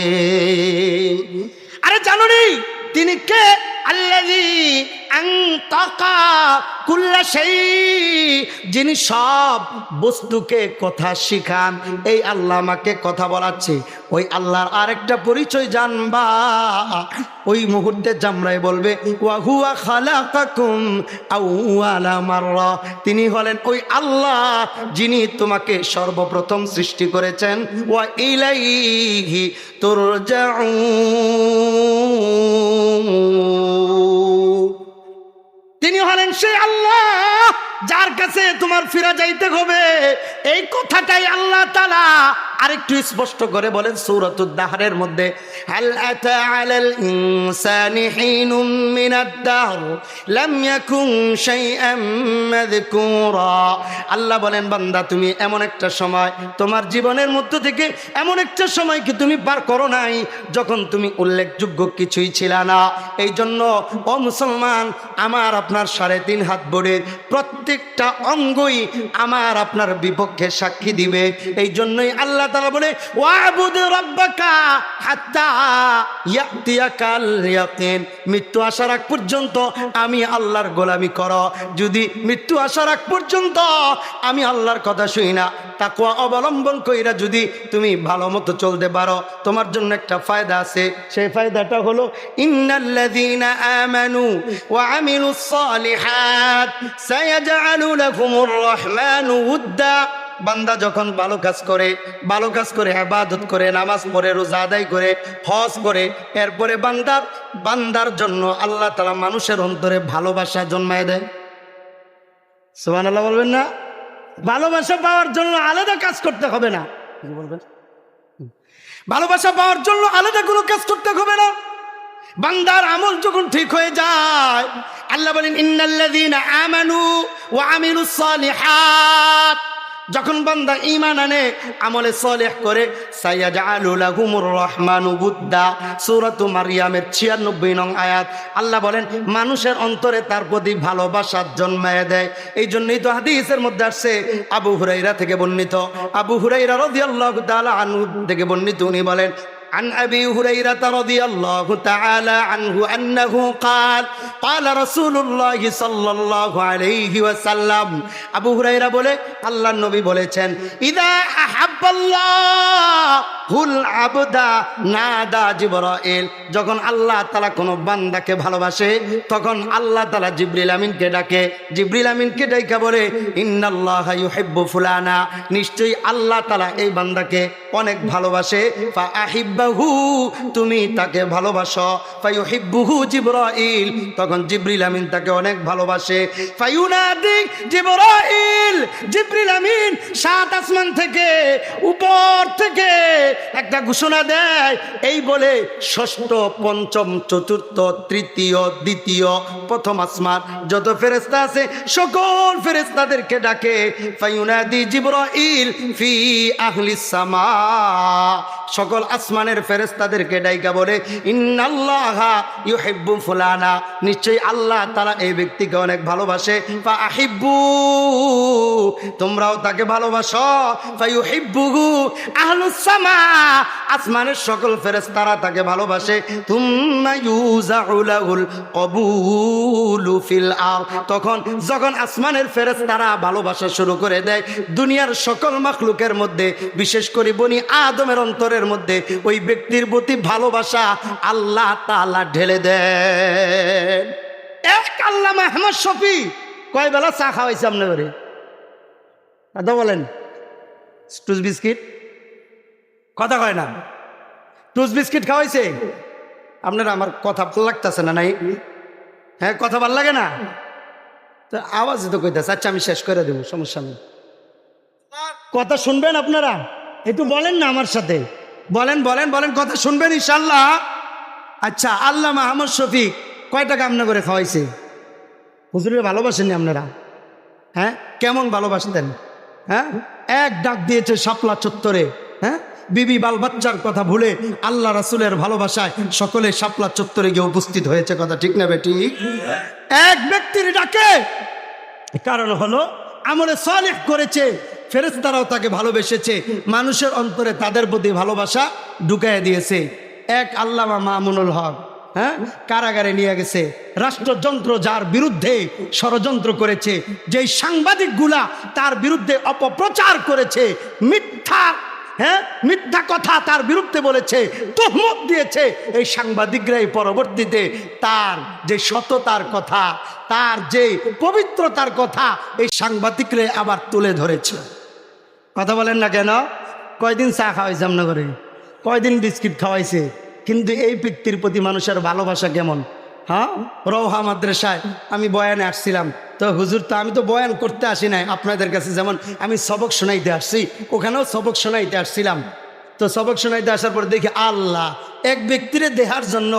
আরে জানো নি তিনি কে? আল্লাযী আনতাকা কুল্লা শাই, যিনি সব বস্তুকে কথা শিখান। এই আল্লাহ আমাকে কথা বলাচ্ছে। ওই আল্লাহর আরেকটা পরিচয় জানবা, ওই মুহূর্তে জামরাই বলবে ওয়া হুয়া খালাকাকুম আউওয়ালা মাররা, তিনি হলেন ওই আল্লাহ যিনি তোমাকে সর্বপ্রথম সৃষ্টি করেছেন। ওয়া ইলাইহি তুরজাউন, তিনি হলেন সেই আল্লাহ যার কাছে তোমার ফিরে যাইতে হবে। এই কথাটাই আল্লাহ তাআলা আরেকটু স্পষ্ট করে বলেন সূরাতুদ দাহরের মধ্যে হাল আতা আলাল ইনসানি হিনুম মিনাদ দাহর লাম ইয়াকুন শাইআম মাযকুরা। আল্লাহ বলেন বান্দা তুমি এমন একটা সময় তোমার জীবনের মধ্য থেকে এমন একটা সময় কি তুমি পার করো নাই যখন তুমি উল্লেখযোগ্য কিছুই ছিল না। এই জন্য ও মুসলমান, আমার আপনার 3.5 হাত বড়ের প্রত্যেকটা অঙ্গই আমার আপনার বিপক্ষে সাক্ষী দিবে। এই জন্যই আল্লাহ তাআলা বলে ওয়াবুদ রাব্বাকা হাত্তা ইয়াতিয়াকাল ইয়াকিন, মৃত্যু আসার আগ পর্যন্ত আমি আল্লাহর গোলামি করো। যদি মৃত্যু আসার আগ পর্যন্ত আমি আল্লাহর কথা শুই না, তাকওয়া অবলম্বন কইরা যদি তুমি ভালো মতো চলতে পারো, তোমার জন্য একটা ফায়দা আছে। সেই ফায়দাটা হলো ইন্নাল্লাযীনা আমানু ওয়া আমিলুস সালিহাত সায়াজআলু লাকুমুর রহমানু উদ্দা। বান্দা যখন ভালো কাজ করে ইবাদত করে, নামাজ পড়ে, রোজা আদায় করে, হজ করে, এরপরে বান্দার জন্য আল্লাহ তাআলা মানুষের অন্তরে ভালোবাসা জন্মায় দেয়। সুবহানাল্লাহ বলবেন না? ভালোবাসা পাওয়ার জন্য আলাদা কাজ করতে হবে না। কি বলবেন? ভালোবাসা পাওয়ার জন্য আলাদা কোনো কাজ করতে হবে না। বান্দার আমল যখন ঠিক হয়ে যায়, আল্লাহ বলেন ইন্নাল্লাযীনা আমানু ওয়া আমিলুস সালিহাত, যখন বান্দা ঈমান আনে, আমলে সালেহ করে, সায়াজআলু লাহুমুর রহমানু উদ্দা, সূরাতু মারইয়ামের 96 নং আয়াত। আল্লাহ বলেন মানুষের অন্তরে তার প্রতি ভালোবাসা জন্মায় দেয়। এই জন্যই তো হাদিসের মধ্যে আসছে, আবু হুরায়রা থেকে বর্ণিত, আবু হুরায়রা রাদিয়াল্লাহু তাআলা আনহু থেকে বর্ণিত, উনি বলেন عن أبي هريرة رضي الله تعالى عنه أنه قال رسول الله صلى الله عليه وسلم, আবু হুরায়রা বলে আল্লাহর নবী বলেছেন ইদা আহাব্বাল্লাহুল আবদা নাদা জিবরাইল, যখন আল্লাহ তাআলা কোনো বান্দাকে ভালোবাসে তখন আল্লাহ তাআলা জিবরিল আমিনকে ডাকে। জিবরিল আমিনকে ডাইকা বলে ইন্নাল্লাহা ইউহিব্বু ফুলানা, নিশ্চয়ই আল্লাহ তাআলা এই বান্দাকে অনেক ভালোবাসে। ফা আহিব্বাহু, তুমি তাকে ভালোবাসো। ফায়ুহিব্বুহু জিবরাইল, তখন জিবরিল আমিন তাকে অনেক ভালোবাসে। ফায়ুনাদি জিবরাইল, জিবরিল আমিন 7 আসমান থেকে, উপর থেকে একটা ঘোষণা দেয়। এই বলে ষষ্ঠ, পঞ্চম, চতুর্থ, তৃতীয়, দ্বিতীয়, প্রথম আসমান যত ফেরেশতা আছে সকল ফেরেশতাদেরকে ডাকে। ফায়ুনাদি জিবরাইল ফি আহলিস সামা, সকল আসমানের ফেরেশতাদেরকে ডাইকা বলে ইন্নাল্লাহা ইউহিব্বু ফুলানা, নিশ্চয়ই আল্লাহ তাআলা এই ব্যক্তিকে অনেক ভালোবাসে। ফা আহিব্বু, তোমরাও তাকে ভালোবাসো। ফা ইউহিব্বুহু আহলুস সামা, আসমানের সকল ফেরেশতারা তাকে ভালোবাসে। তুম্মা ইউজাউ লাহুল কবুলু ফিল আরদ, তখন যখন আসমানের ফেরেশতারা ভালোবাসা শুরু করে দেয়, দুনিয়ার সকল মাখলুকের মধ্যে, বিশেষ করে বনি আদমের অন্তরের মধ্যে ওই ব্যক্তির প্রতি ভালোবাসা আল্লাহ তাআলা ঢেলে দেন। এক আল্লামা আহমদ শফি কয় বেলা চা খাওয়াইছে আপনার ঘরে? কথা বলেন। টুস বিস্কিট কথা কয় না, টুস বিস্কিট খাওয়াইছে আপনারা? আমার কথা ভালো লাগতেছে না নাই? হ্যাঁ, কথা ভালো লাগে না তো আওয়াজ তো কইতেছে। আচ্ছা আমি শেষ করে দেবো, সমস্যা নেই। কথা শুনবেন আপনারা? একটু বলেন না আমার সাথে, বলেন বলেন বলেন, কথা শুনবেন ইনশাল্লাহ। আচ্ছা, আল্লামা আহমদ শফিক কয় টাকা আপনার করে খাওয়াইছে? হুজুরের ভালোবাসেননি আপনারা? হ্যাঁ, কেমন ভালোবাসতেন? হ্যাঁ, এক ডাক দিয়েছে শাপলা চত্বরে। হ্যাঁ, বিবি বাল বাচ্চার কথা ভুলে আল্লাহ রাসূলের ভালোবাসায় সকলে শাপলা চত্বরে গিয়ে উপস্থিত হয়েছে। কথা ঠিক না বেটি? এক ব্যক্তির ডাকে, কারণ হলো আমলে সালেহ করেছে, ফেরেশতারাও তাকে ভালোবেসেছে, মানুষের অন্তরে তাদের প্রতি ভালোবাসা ঢুকাইয়া দিয়েছে। এক আল্লামা মামুনুল হক, হ্যাঁ, কারাগারে নিয়ে গেছে। রাষ্ট্রযন্ত্র যার বিরুদ্ধে ষড়যন্ত্র করেছে, যেই সাংবাদিকগুলা তার বিরুদ্ধে অপপ্রচার করেছে, মিথ্যা কথা তার বিরুদ্ধে বলেছে, তোহমত দিয়েছে, এই সাংবাদিকরাই পরবর্তীতে তার যে সততার কথা, তার যে পবিত্রতার কথা, এই সাংবাদিকরাই আবার তুলে ধরেছে। কথা বলেন না কেন? কয়দিন চা খাওয়াইছে আপনার ঘরে? কয়দিন বিস্কিট খাওয়াইছে? কিন্তু এই ব্যক্তির প্রতি মানুষের ভালোবাসা কেমন? হ্যাঁ, রওহা মাদ্রাসায় আমি বয়ানে আসছিলাম, তো হুজুর তো আমি তো বয়ান করতে আসি নাই আপনাদের কাছে, যেমন আমি সবক শোনাইতে আসছি, ওখানেও সবক শোনাইতে আসছিলাম। তো সবক শোনাইতে আসার পর দেখি আল্লাহ, এক ব্যক্তিরে দেহার জন্য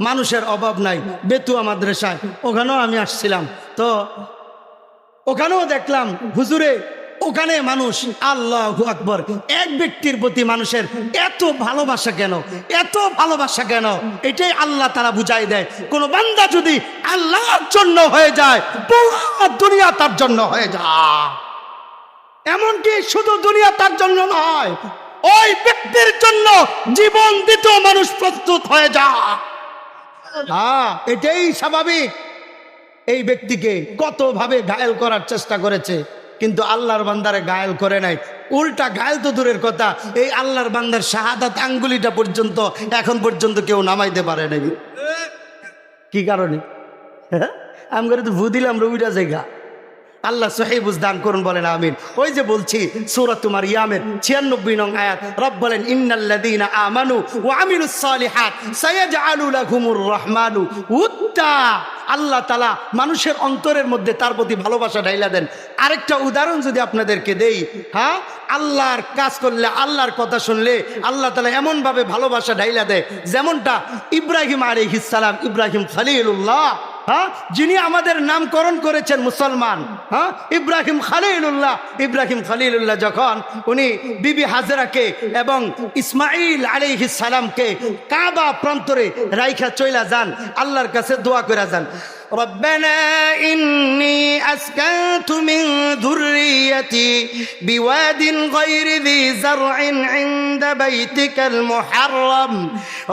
মানুষের অভাব নাই। বেতুয়া মাদ্রাসায় ওখানেও আমি আসছিলাম, তো ওখানেও দেখলাম হুজুরে, ওখানে মানুষ, আল্লাহু আকবার, এক ব্যক্তির প্রতি মানুষের এত ভালোবাসা কেন, এত ভালোবাসা কেন? এটাই আল্লাহ তারা বুঝাই দেয়। কোন বান্দা যদি আল্লাহর জন্য হয়ে যায়, পুরো দুনিয়া তার জন্য হয়ে যায়। এমনকি শুধু দুনিয়া তার জন্য নয়, ওই ব্যক্তির জন্য জীবন দিতেও মানুষ প্রস্তুত হয়ে যায়। হ্যাঁ, এটাই স্বাভাবিক। এই ব্যক্তিকে কতভাবে ঘায়েল করার চেষ্টা করেছে, কিন্তু আল্লাহর বান্দারে ঘায়েল করে নাই। উল্টা ঘায়েল তো দূরের কথা, এই আল্লাহর বান্দার শাহাদাত আঙ্গুলিটা পর্যন্ত এখন পর্যন্ত কেউ নামাইতে পারে নাই। কি কারণে? আমি করে তো ভু দিলাম রবিটা জায়গা। আল্লাহ সহিবুজ দান করুন, বলেন আমিন। ওই যে বলছি সূরা মারইয়ামের 96 নং আয়াত, রব বলেন ইন্নাল্লাযীনা আমানু ওয়া আমিলুস সালিহাত সায়াজআলু লাহুমুর রহমানু উদ্দা। আল্লাহ তাআলা মানুষের অন্তরের মধ্যে তার প্রতি ভালোবাসা ঢাইলা দেন। আরেকটা উদাহরণ যদি আপনাদেরকে দেই, হ্যাঁ, আল্লাহর কাজ করলে, আল্লাহর কথা শুনলে আল্লাহ তাআলা এমন ভাবে ভালোবাসা ঢাইলা দেয়, যেমনটা ইব্রাহিম আলাইহিস সালাম, ইব্রাহিম খলিলুল্লাহ, হ্যাঁ, যিনি আমাদের নামকরণ করেছেন মুসলমান, হ্যাঁ, ইব্রাহিম খলিলুল্লাহ। ইব্রাহিম খলিলুল্লাহ যখন উনি বিবি হাজরাকে এবং ইসমাইল আলাইহিস সালামকে কাবা প্রান্তরে রাইখা চইলা যান, আল্লাহর কাছে দোয়া করে যান, ربنا إني أسكنت من ذريتي بواد غير ذي زرع عند بيتك المحرم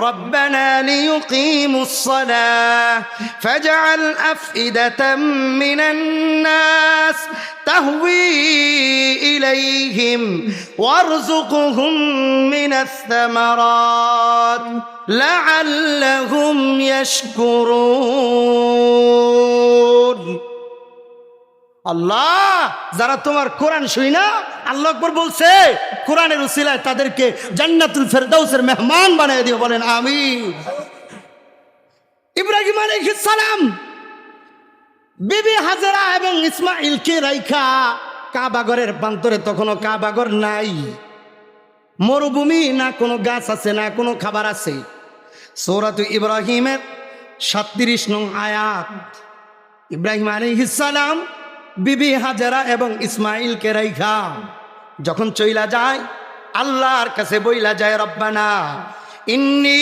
ربنا ليقيموا الصلاة فاجعل أفئدة من الناس تهوي إليهم وارزقهم من الثمرات لعلهم يشكرون। আল্লাহ, যারা তোমার কোরআন শুই না, আল্লাহ আকবার বলছে, কোরআনের উসিলায় তাদেরকে জান্নাতুল ফেরদাউসের মেহমান বানিয়ে দিও, বলেন আমিন। ইব্রাহিম আলাইহিস সালাম বিবি হাজরা এবং ইসমাইলকে রাইখা কাবাগরের প্রান্তরে, তখনও কাবাগর নাই, মরুভূমি, না কোনো গাছ আছে, না কোনো খাবার আছে। সূরা ইব্রাহিমের 37 নং আয়াত, ইব্রাহিম আলাইহিস সালাম বিবি হাজরা এবং ইসমাইলকে রাইখা যখন চইলা যায়, আল্লাহর কাছে বইলা যায়, রব্বানা ইন্নী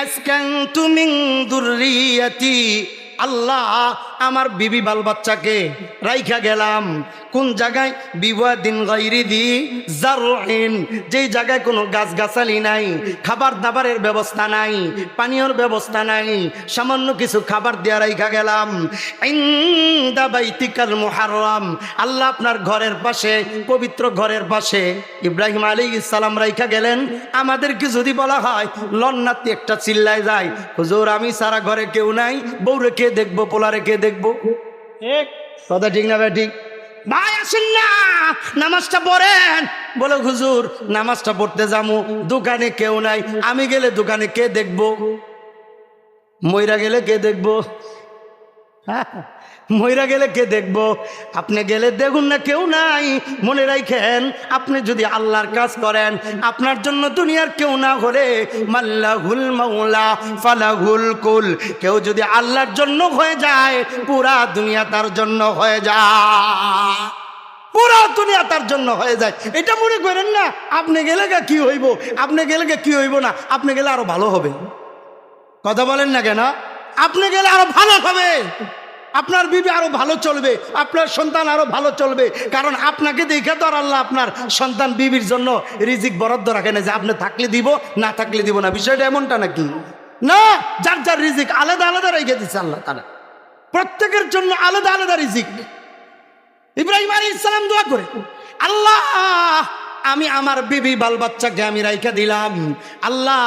আসকানতু মিন যুররিয়াতি, আল্লাহ আমার বিবি বাল বাচ্চাকে রাইখা গেলাম কোন জায়গায়? বিওয়াদিন গায়রি দি জারইন, যেই জায়গায় কোনো গাছগাছালি নাই, খাবার দাবারের ব্যবস্থা নাই, পানীয়র ব্যবস্থা নাই, সামান্য কিছু খাবার দেয়া রাইখা গেলাম। ইনদা বাইতিকাল মুহাররম, আল্লাহ আপনার ঘরের পাশে, পবিত্র ঘরের পাশে ইব্রাহিম আলাইহিস সালাম রাইখা গেলেন। আমাদেরকে যদি বলা হয়, লন্নাতি একটা চিল্লায় যায়, হুজুর আমি সারা ঘরে কেউ নাই, বউ রেখে দেখবো, পোলা রেখে দেখবো, দেখবো? এক কথা ঠিক না ভাই? ঠিক ভাই, আসেন না নামাজটা পড়েন। বলে হুজুর নামাজটা পড়তে যাবো, দোকানে কেউ নাই, আমি গেলে দোকানে কে দেখবো? মইরা গেলে কে দেখবো? মইরা গেলে কে দেখবো? আপনি গেলে দেখুন না, কেউ নাই। মনে রাখেন, আপনি যদি আল্লাহর কাজ করেন, আপনার জন্য দুনিয়ার কেউ না হলে মাল্লাহুল মাওলা ফালাহুল কুল, কেউ যদি আল্লাহর জন্য হয়ে যায়, পুরা দুনিয়া তার জন্য হয়ে যায়, পুরা দুনিয়া তার জন্য হয়ে যায়। এটা মনে করেন না আপনি গেলে কি হইব, আপনি গেলে কি হইব না, আপনি গেলে আরো ভালো হবে। কথা বলেন না কেন? আপনি গেলে আরো ভালো হবে, আপনার বিবি আরো ভালো চলবে, আপনার সন্তান আরো ভালো চলবে। কারণ আপনাকে দেখে তো আর আল্লাহ আপনার সন্তান বিবির জন্য রিজিক বরাদ্দ রাখে না যে আপনি থাকলে দিব, না থাকলে দিব না। বিষয়টা এমনটা নাকি? না, যার যার রিজিক আলাদা আলাদা রেখে দিচ্ছে আল্লাহ তাআলা, প্রত্যেকের জন্য আলাদা আলাদা রিজিক। ইব্রাহিম আলাইহিস সালাম দোয়া করে, আল্লাহ আমি আমার বিবি বাল বাচ্চাকে আমি রাইখা দিলাম, আল্লাহ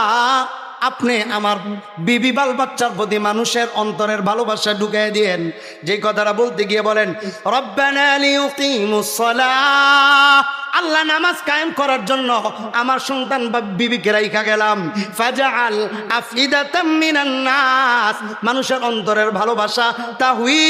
আপনি আমার বিবি বাল বাচ্চার প্রতি মানুষের অন্তরের ভালোবাসা ঢুকিয়ে দিয়েন। যে কথাটা বলতে গিয়ে বলেন রব্বানা লিয়ুকিমুস সালাহ, আল্লাহ নামাজ কায়েম করার জন্য আমার সন্তান বা বিবিকে রাইখা গেলাম। ফাজআল আফইদাতাম মিনান নাস, মানুষের অন্তরের ভালোবাসা তাহুই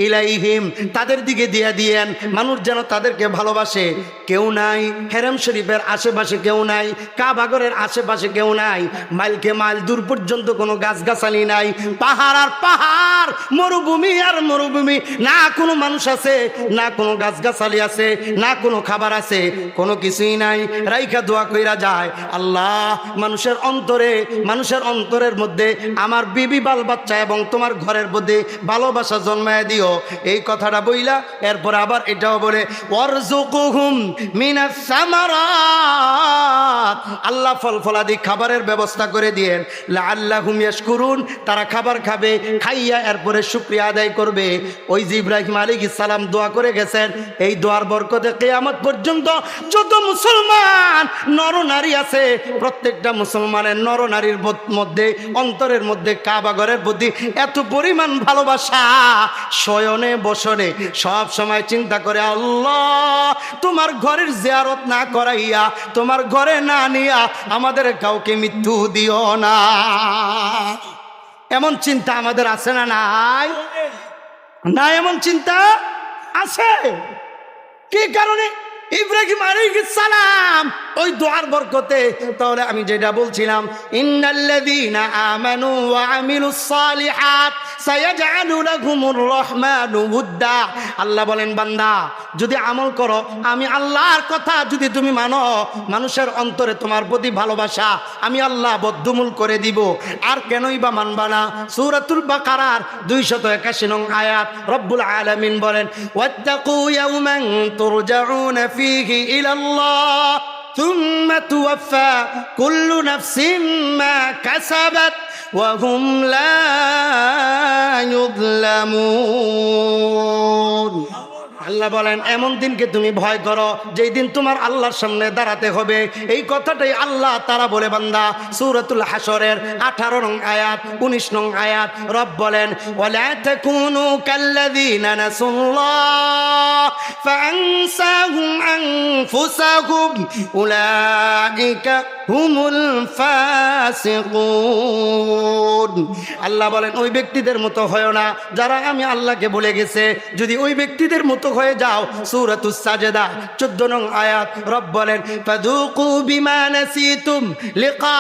ইলাইহিম, তাদের দিকে দিয়ে দিয়েন, মানুষ যেন তাদেরকে ভালোবাসে। কেউ নাই হেরেম শরীফের আশেপাশে, কেউ নাই কাবাগরের আশেপাশে, কেউ নাই মাইলকে মাইল দূর পর্যন্ত কোনো গাছগাছালি নাই, পাহাড় আর পাহাড়, মরুভূমি আর মরুভূমি, না কোনো মানুষ আছে, না কোনো গাছগাছালি আছে, না কোনো খাবার আছে, কোনো কিছুই নাই। রাইখা দোয়া কইরা যায়, আল্লাহ মানুষের অন্তরে, মানুষের অন্তরের মধ্যে আমার বিবি বাল বাচ্চা এবং তোমার ঘরের মধ্যে ভালোবাসা জন্মায় দিও। এই কথাটা বইলা এরপর আবার এটাও বলে ওয়ারযুকুহুম মিনাস সামারাত, আল্লাহ ফল ফলাদি খাবারের ব্যবস্থা করে দিয়েন, লাআল্লাহুম ইয়াশকুরুন, তারা খাবার খাবে, খাইয়া এরপরে শুকরিয়া আদায় করবে। ওই যে ইব্রাহিম আলাইহিস সালাম দোয়া করে গেছেন, এই দোয়ার বরকতে কিয়ামত পর্যন্ত যত মুসলমান নর নারী আছে, প্রত্যেকটা মুসলমানের নর নারীর মধ্যে অন্তরের মধ্যে কাবা ঘরের প্রতি এত পরিমাণ ভালোবাসা, শয়নে বসনে সব সময় চিন্তা করে, আল্লাহ তোমার ঘরের জিয়ারত না করাইয়া, তোমার ঘরে না নিয়া আমাদের কাউকে মৃত্যু দিও না। এমন চিন্তা আমাদের আছে না নাই? না, এমন চিন্তা আছে। কি কারণে? ইব্রাহিম আলাইহিস সালাম ওই দোয়ার বরকতে। তাহলে আমি যেটা বলছিলাম, ইন্নাল্লাযীনা আমানু ওয়া আমিলুস সালিহাত সায়াজআলু লাহুমুর রহমানু উদ্দা, আল্লাহ বলেন বান্দা যদি আমল করো, আমি আল্লাহর কথা যদি তুমি মানো, মানুষের অন্তরে তোমার প্রতি ভালোবাসা আমি আল্লাহ বদ্ধমূল করে দিব। আর কেনই বা মানবা না? সূরাতুল বাকারার 281 নং আয়াত রব্বুল আলামিন বলেন ওয়াত্তাকু ইয়াওমান তুরজাউনা ফীহি ইলাল্লাহ থুম্মা তুওয়াফা কুল্লু নাফসিন মা কাসাবাত ওয়া হুম লা ইউযলামুন। আল্লাহ বলেন এমন দিনকে তুমি ভয় করো যেই দিন তোমার আল্লাহর সামনে দাঁড়াতে হবে। এই কথাটাই আল্লাহ তারা বলে বান্দা সূরাতুল হাসরের 18 নং আয়াত 19 নং আয়াত রব বলেন ওয়ালা তাকুনু কাল্লাযীনা নাসুল্লাহ ফাআনসাহুম আনফুসাহুম উলাইকা হুমুল ফাসিকুন। আল্লাহ বলেন ওই ব্যক্তিদের মতো হয় না যারা আমি আল্লাহকে ভুলে গেছে। যদি ওই ব্যক্তিদের মতো হয়ে যাও, সূরাতুস সাজদা 14 নং আয়াত রব বলেন ফাযুকু বিমা নাসিতুম লিকা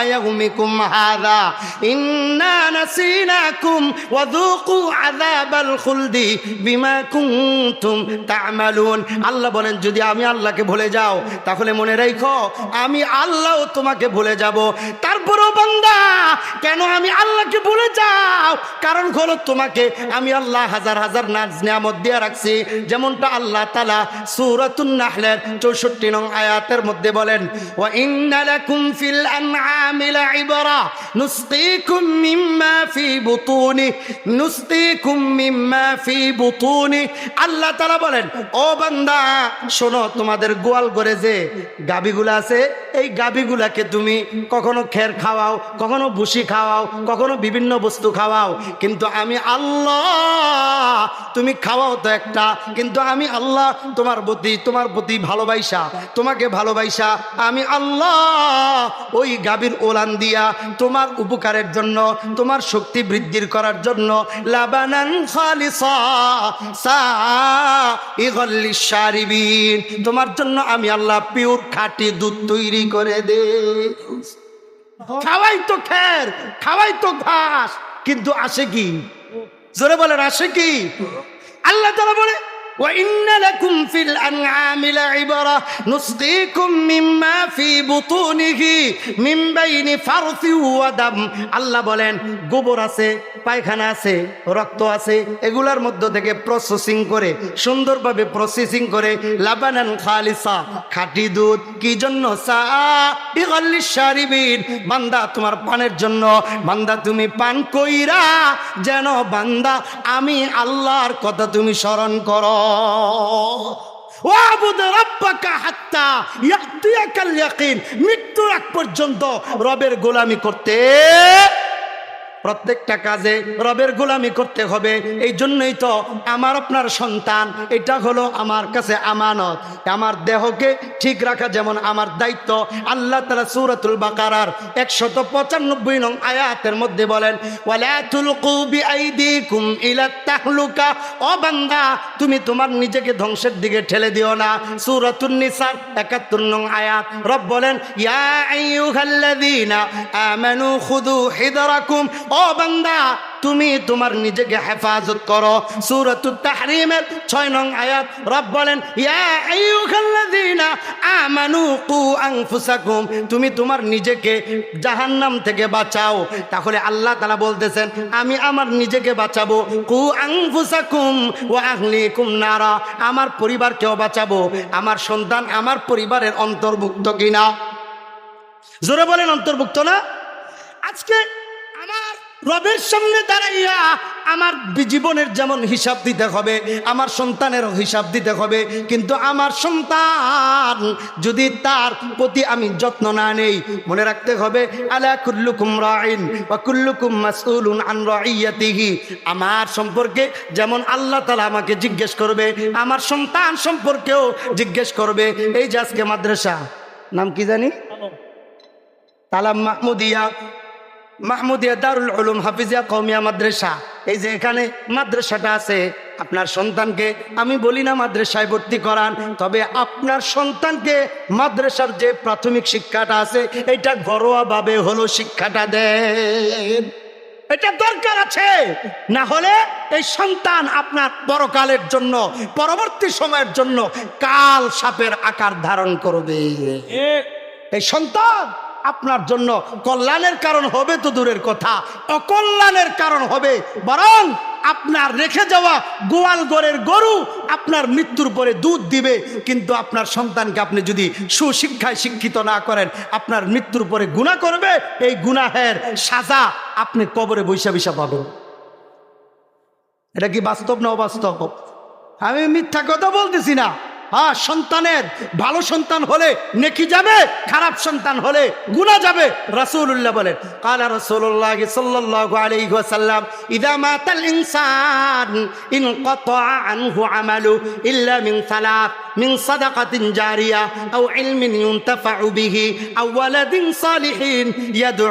ইয়াউমিকুম হাযা ইন্না নাসিনাকুম ওয়া যুকু আযাবাল খুলদি বিমা কুনতুম তা'মালুন। আল্লাহ বলেন যদি আমি আল্লাহকে ভুলে যাও তাহলে মনে রাখো আমি আল্লাহও তোমাকে ভুলে যাব। তারপরও বান্দা কেন আমি আল্লাহকে ভুলে যাও? কারণ হলো তোমাকে আমি আল্লাহ হাজার হাজার নিয়ামত দিয়ে রাখছি। যেমনটা আল্লাহ তাআলা সূরাতুন নাহলের 64 নং আয়াতের মধ্যে বলেন ওয়া ইন্না লাকুম ফিল আনআমি লাইবরা নুসকিকুম মিম্মা ফি বুতুনি নুসকিকুম মিম্মা ফি বুতুনি। আল্লাহ তাআলা বলেন ও বান্দা শোনো, তোমাদের গোয়াল ঘরে যে গাভীগুলো আছে এই গাভীগুলাকে তুমি কখনো খের খাওয়াও, কখনো ভুসি খাওয়াও, খাওয়াও, কখনো বিভিন্ন বস্তু খাওয়াও, কিন্তু আমি আল্লাহ তুমি খাওয়াও তো একটা, কিন্তু আমি আল্লাহ তোমার প্রতি ভালোবাসা, তোমাকে ভালোবাসা আমি আল্লাহ ওই গাভীর ওলান দিয়া তোমার উপকারের জন্য, তোমার শক্তি বৃদ্ধির করার জন্য লাবানান খালিসা সাইগাল লিশারিবিন, তোমার জন্য আমি আল্লাহ পিওর খাঁটি দুধ তৈরি করে দে। খাওয়াই তো খের, খাওয়াই তো ঘাস, কিন্তু আসে কি? জোরে বলেন আসে কি? আল্লাহ তাআলা বলে وَإِنَّ لَكُمْ فِي الْأَنْعَامِ لَعِبْرَةً نُسْقِيكُم مِّمَّا فِي بُطُونِهِ مِن بَيْنِ فَرْثٍ وَدَمٍ। আল্লাহ বলেন গোবর আছে, পায়খানা আছে, রক্ত আছে, এগুলার মধ্য থেকে প্রসেসিং করে, সুন্দরভাবে প্রসেসিং করে লাবানান খালিসা খাঁটি দুধ, কি জন্য? সাইগাল লিশারিবিন, বান্দা তোমার পানের জন্য। বান্দা তুমি পান কইরা যেন বান্দা আমি আল্লাহর কথা তুমি স্মরণ করো। ওয়াবুদ রাব্বাকা হাত্তা ইয়াতিয়াকাল ইয়াকিন, মৃত্যুর আগ পর্যন্ত রবের গোলামি করতে, প্রত্যেকটা কাজে রবের গোলামি করতে হবে। এই জন্যই তো আমার আপনার সন্তান, এটা হলো আমার কাছে আমানত। আমার দেহকে ঠিক রাখা যেমন আমার দায়িত্ব। আল্লাহ তাআলা সূরাতুল বাকারার 195 নং আয়াতের মধ্যে বলেন ওয়ালা তুলকু বিআইদিকুম ইলা তাহলুকা, ও বান্দা তুমি তোমার নিজেকে ধ্বংসের দিকে ঠেলে দিও না। সূরাতুন নিসার 71 নং আয়াত, রব বলেন ইয়া আইয়ুহাল্লাযীনা আমানু খুযু হিদরাকুম, ও বান্দা তুমি তোমার নিজেকে হেফাজত করো। সূরাতুত তাহরিমের 6 নং আয়াত, রব বলেন ইয়া আইয়ুহাল্লাযীনা আমানু কু আনফুসাকুম, তুমি তোমার নিজেকে জাহান্নাম থেকে বাঁচাও। তাহলে আল্লাহ তাআলা বলতেছেন আমি আমার নিজেকে বাঁচাবো, কু আনফুসাকুম ওয়া আহলিকুম নারা, আমার পরিবারকেও বাঁচাবো। আমার সন্তান আমার পরিবারের অন্তর্ভুক্ত কিনা? জোরে বলেন অন্তর্ভুক্ত না? আজকে আমার রবের সামনে দাঁড়াইয়া আমার জীবনের যেমন হিসাব দিতে হবে, আমার সন্তানেরও হিসাব দিতে হবে। কিন্তু আমার সন্তান যদি তার প্রতি আমি যত্ন না নেই, মনে রাখতে হবে আলা কুল্লুকুম রাইন ওয়া কুল্লুকুম মাসউলুন আন রাইয়াতিহি, আমার সম্পর্কে যেমন আল্লাহ তাআলা আমাকে জিজ্ঞেস করবে, আমার সন্তান সম্পর্কেও জিজ্ঞেস করবে। এই যে আজকে মাদ্রাসা, নাম কি জানি, তালাম মাহমুদিয়া দারুল উলুম হাফিজিয়া কওমিয়া মাদ্রাসা, এই যে এখানে মাদ্রাসাটা আছে, আপনার সন্তানকে আমি বলি না মাদ্রাসায় ভর্তি করান, তবে আপনার সন্তানকে মাদ্রাসার যে প্রাথমিক শিক্ষাটা আছে এটা ঘরোয়াভাবে হলো শিক্ষাটা দেন, এটা দরকার আছে। না হলে এই সন্তান আপনার পরকালের জন্য, পরবর্তী সময়ের জন্য কাল সাপের আকার ধারণ করবে। এই সন্তান আপনার জন্য কল্যাণের কারণ হবে তো দূরের কথা, অকল্যাণের কারণ হবে। বরং আপনার রেখে যাওয়া গোয়াল ঘরের গরু আপনার মৃত্যুর পরে দুধ দিবে, কিন্তু আপনার সন্তানকে আপনি যদি সুশিক্ষায় শিক্ষিত না করেন, আপনার মৃত্যুর পরে গুনাহ করবে। এই গুনাহের সাজা আপনি কবরে বৈশা বৈশা পাবেন। এটা কি বাস্তব না অবাস্তব? আমি মিথ্যা কথা বলতেছি না। হ্যাঁ, সন্তানের ভালো সন্তান হলে নেকি যাবে, খারাপ সন্তান হলে গুনাহ যাবে। রাসূলুল্লাহ বলেন ক্বালা রাসূলুল্লাহ সাল্লাল্লাহু আলাইহি ওয়াসাল্লাম ইযা মাতাল ইনসান ইনকাতা আনহু আমালু ইল্লা মিন সালাত, মিন সাদাকাতিন জারিয়া আও ইলমিন ইউনতাফাউ বিহি আও ওয়ালাদিন সালিহিন ইয়াদউ